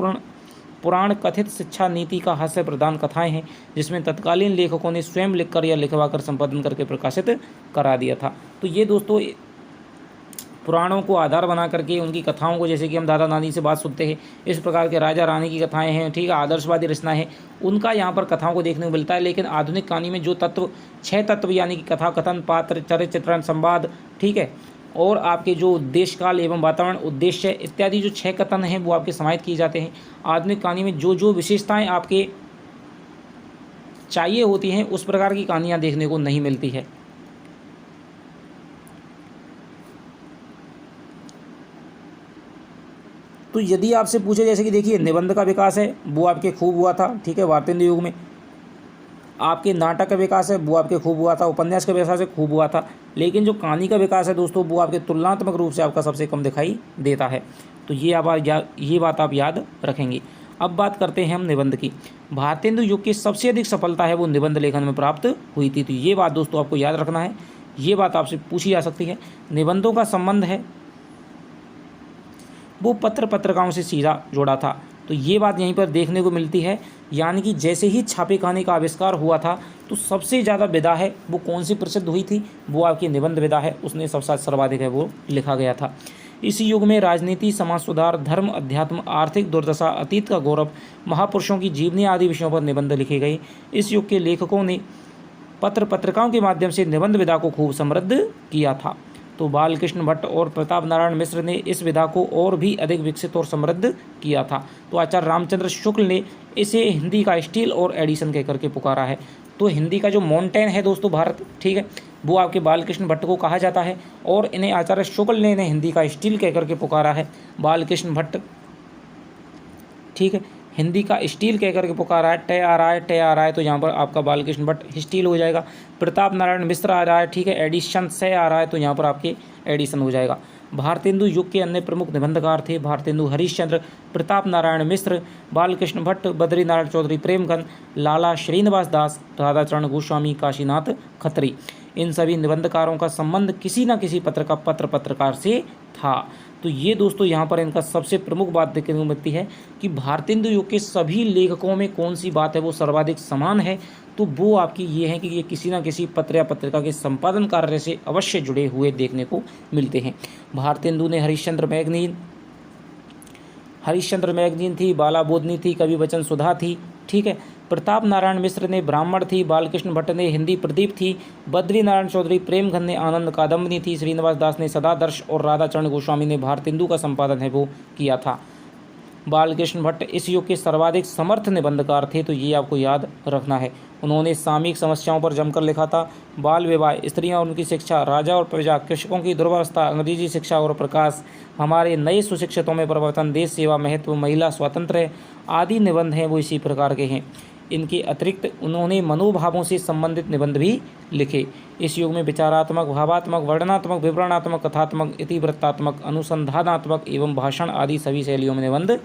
A: पुराण कथित शिक्षा नीति का हास्य प्रदान कथाएं हैं, जिसमें तत्कालीन लेखकों ने स्वयं लिखकर या लिखवाकर संपादन करके प्रकाशित करा दिया था। तो ये दोस्तों पुराणों को आधार बना करके उनकी कथाओं को, जैसे कि हम दादा नानी से बात सुनते हैं, इस प्रकार के राजा रानी की कथाएं हैं, ठीक है, आदर्शवादी रचना है, उनका यहाँ पर कथाओं को देखने को मिलता है। लेकिन आधुनिक कहानी में जो तत्व 6 तत्व यानी कि कथा, कथन, पात्र, चरित्र, चित्रण, संवाद, ठीक है, और आपके जो देश काल एवं वातावरण, उद्देश्य इत्यादि जो 6 कथन हैं वो आपके समाहित किए जाते हैं। आधुनिक कहानी में जो जो विशेषताएं आपके चाहिए होती हैं उस प्रकार की कहानियां देखने को नहीं मिलती है। तो यदि आपसे पूछे, जैसे कि देखिए निबंध का विकास है वो आपके खूब हुआ था, ठीक है, भारतेंदु युग में। आपके नाटक का विकास है वो आपके खूब हुआ था, उपन्यास का विकास है खूब हुआ था, लेकिन जो कहानी का विकास है दोस्तों वो आपके तुलनात्मक रूप से आपका सबसे कम दिखाई देता है। तो ये बात आप याद रखेंगे। अब बात करते हैं हम निबंध की। भारतेंदु युग की सबसे अधिक सफलता है वो निबंध लेखन में प्राप्त हुई थी। तो ये बात दोस्तों आपको याद रखना है, ये बात आपसे पूछी जा सकती है। निबंधों का संबंध है वो पत्रिकाओं से सीधा जुड़ा था। तो ये बात यहीं पर देखने को मिलती है, यानी कि जैसे ही छापे खाने का आविष्कार हुआ था तो सबसे ज़्यादा विधा है वो कौन सी प्रसिद्ध हुई थी, वो आपकी निबंध विधा है, उसने सबसे सर्वाधिक है वो लिखा गया था। इस युग में राजनीति, समाज सुधार, धर्म, अध्यात्म, आर्थिक दुर्दशा, अतीत का गौरव, महापुरुषों की जीवनी आदि विषयों पर निबंध लिखे गए। इस युग के लेखकों ने पत्रिकाओं के माध्यम से निबंध विधा को खूब समृद्ध किया था। तो बालकृष्ण भट्ट और प्रताप नारायण मिश्र ने इस विधा को और भी अधिक विकसित और समृद्ध किया था। तो आचार्य रामचंद्र शुक्ल ने इसे हिंदी का स्टील और एडिशन कह करके पुकारा है। तो हिंदी का जो माउंटेन है दोस्तों भारत, ठीक है, वो आपके बालकृष्ण भट्ट को कहा जाता है, और इन्हें आचार्य शुक्ल ने इन्हें हिंदी का स्टील कह करके पुकारा है। बालकृष्ण भट्ट, ठीक है, हिंदी का स्टील कह करके पुकारा है, टे आ रहा है, तो यहाँ पर आपका बालकृष्ण भट्ट स्टील हो जाएगा। प्रताप नारायण मिश्र आ रहा है, ठीक है, एडिशन से आ रहा है, तो यहाँ पर आपके एडिशन हो जाएगा। भारतेंदु युग के अन्य प्रमुख निबंधकार थे भारतेंदु हरिश्चंद्र, प्रताप नारायण मिश्र, बालकृष्ण भट्ट, बद्री नारायण चौधरी प्रेमगन, लाला श्रीनिवास दास, राधाचरण गोस्वामी, काशीनाथ खत्री। इन सभी निबंधकारों का संबंध किसी न किसी पत्रकार से था। तो ये दोस्तों यहाँ पर इनका सबसे प्रमुख बात देखने को मिलती है कि भारतेंदु युग के सभी लेखकों में कौन सी बात है वो सर्वाधिक समान है, तो वो आपकी ये है कि ये किसी न किसी पत्र या पत्रिका के संपादन कार्य से अवश्य जुड़े हुए देखने को मिलते हैं। भारतेंदु ने हरिश्चंद्र मैगजीन थी, बाला बोधनी थी, कवि वचन सुधा थी, ठीक है, प्रताप नारायण मिश्र ने ब्राह्मण थी, बालकृष्ण भट्ट ने हिंदी प्रदीप थी, बद्री नारायण चौधरी प्रेमघन ने आनंद कादम्बनी थी, श्रीनिवास दास ने सदादर्श और राधाचरण गोस्वामी ने भारतेंदु का संपादन है वो किया था। बालकृष्ण भट्ट इस युग के सर्वाधिक समर्थ निबंधकार थे, तो ये आपको याद रखना है। उन्होंने सामयिक समस्याओं पर जमकर लिखा था। बाल विवाह, स्त्रियां और उनकी शिक्षा, राजा और प्रजा, कृषकों की दुर्व्यवस्था, अंग्रेजी शिक्षा और प्रकाश, हमारे नए सुशिक्षितों में परिवर्तन, देश सेवा महत्व, महिला स्वातंत्र्य आदि निबंध हैं वो इसी प्रकार के हैं। इनके अतिरिक्त उन्होंने मनोभावों से संबंधित निबंध भी लिखे। इस युग में विचारात्मक, भावात्मक, वर्णनात्मक, विवरणात्मक, कथात्मक, इतिवृत्तात्मक, अनुसंधानात्मक एवं भाषण आदि सभी शैलियों में निबंध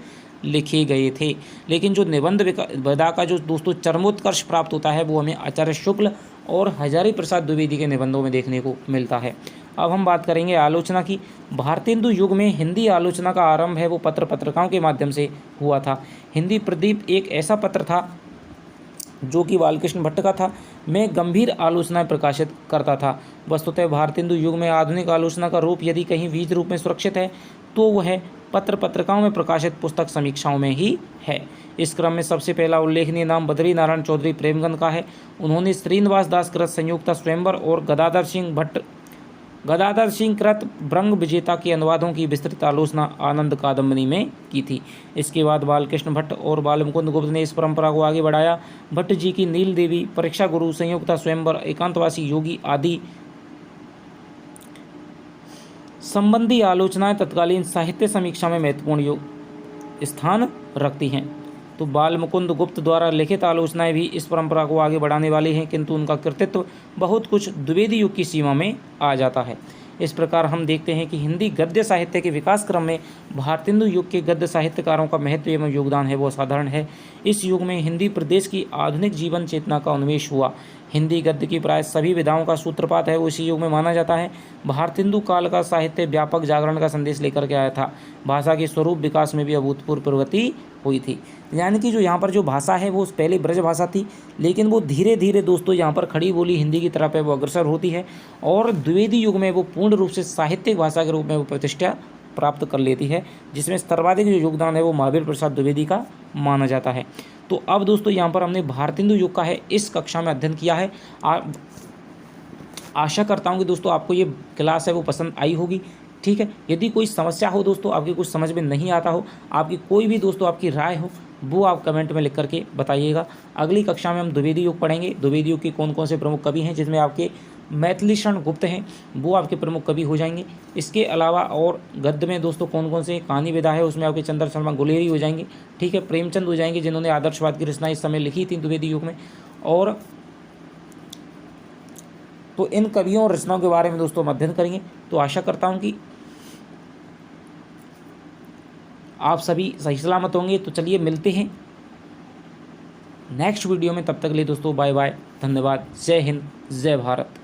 A: लिखे गए थे। लेकिन जो निबंध विधा का जो दोस्तों चरमोत्कर्ष प्राप्त होता है वो हमें आचार्य शुक्ल और हजारी प्रसाद द्विवेदी के निबंधों में देखने को मिलता है। अब हम बात करेंगे आलोचना की। भारतेंदु युग में हिंदी आलोचना का आरंभ है वो पत्र पत्रिकाओं के माध्यम से हुआ था। हिंदी प्रदीप एक ऐसा पत्र था जो कि बालकृष्ण भट्ट का था, में गंभीर आलोचनाएं प्रकाशित करता था। वस्तुतः भारतेंदु युग में आधुनिक आलोचना का रूप यदि कहीं बीज रूप में सुरक्षित है तो वह पत्र पत्रिकाओं में प्रकाशित पुस्तक समीक्षाओं में ही है। इस क्रम में सबसे पहला उल्लेखनीय नाम बद्री नारायण चौधरी प्रेमगन का है। उन्होंने श्रीनिवास दास कृत संयुक्ता स्वयंवर और गदाधर सिंह कृत ब्रंग विजेता के अनुवादों की विस्तृत आलोचना आनंद कादम्बनी में की थी। इसके बाद बालकृष्ण भट्ट और बालमुकुंद गुप्त ने इस परंपरा को आगे बढ़ाया। भट्ट जी की नील देवी, परीक्षा गुरु, संयुक्ता स्वयंवर, एकांतवासी योगी आदि संबंधी आलोचनाएं तत्कालीन साहित्य समीक्षा में महत्वपूर्ण स्थान रखती हैं। तो बालमुकुंद गुप्त द्वारा लिखित आलोचनाएं भी इस परंपरा को आगे बढ़ाने वाली हैं, किंतु उनका कृतित्व बहुत कुछ द्विवेदी युग की सीमा में आ जाता है। इस प्रकार हम देखते हैं कि हिंदी गद्य साहित्य के विकास क्रम में भारतेंदु युग के गद्य साहित्यकारों का महत्व एवं योगदान है वो असाधारण है। इस युग में हिंदी प्रदेश की आधुनिक जीवन चेतना का उन्मेष हुआ। हिंदी गद्य की प्राय सभी विधाओं का सूत्रपात है वो इसी युग में माना जाता है। भारतेंदु काल का साहित्य व्यापक जागरण का संदेश लेकर के आया था। भाषा के स्वरूप विकास में भी अभूतपूर्व प्रगति हुई थी। यानी कि जो यहाँ पर जो भाषा है वो पहले ब्रज भाषा थी, लेकिन वो धीरे धीरे दोस्तों यहाँ पर खड़ी बोली हिंदी की तरफ है वो अग्रसर होती है और द्विवेदी युग में वो पूर्ण रूप से साहित्यिक भाषा के रूप में वो प्रतिष्ठा प्राप्त कर लेती है, जिसमें सर्वाधिक जो योगदान है वो महावीर प्रसाद द्विवेदी का माना जाता है। तो अब दोस्तों यहाँ पर हमने भारतेंदु युग का है इस कक्षा में अध्ययन किया है। आशा करता हूँ कि दोस्तों आपको ये क्लास है वो पसंद आई होगी। ठीक है, यदि कोई समस्या हो दोस्तों, आपकी कुछ समझ में नहीं आता हो, आपकी कोई भी दोस्तों आपकी राय हो, वो आप कमेंट में लिख करके बताइएगा। अगली कक्षा में हम द्विवेदी युग पढ़ेंगे। द्विवेदी युग के कौन कौन से प्रमुख कवि हैं, जिसमें आपके मैथिली शरण गुप्त हैं वो आपके प्रमुख कवि हो जाएंगे। इसके अलावा और गद्य में दोस्तों कौन कौन से कहानी विधा है उसमें आपके चंद्र शर्मा गुलेरी हो जाएंगे। ठीक है, प्रेमचंद हो जाएंगे जिन्होंने आदर्शवाद की रचना इस समय लिखी थी द्विवेदी युग में। और तो इन कवियों और रचनाओं के बारे में दोस्तों हम अध्ययन करेंगे। तो आशा करता हूँ कि आप सभी सही सलामत होंगे। तो चलिए मिलते हैं नेक्स्ट वीडियो में, तब तक के लिए दोस्तों बाय बाय, धन्यवाद, जय हिंद, जय भारत।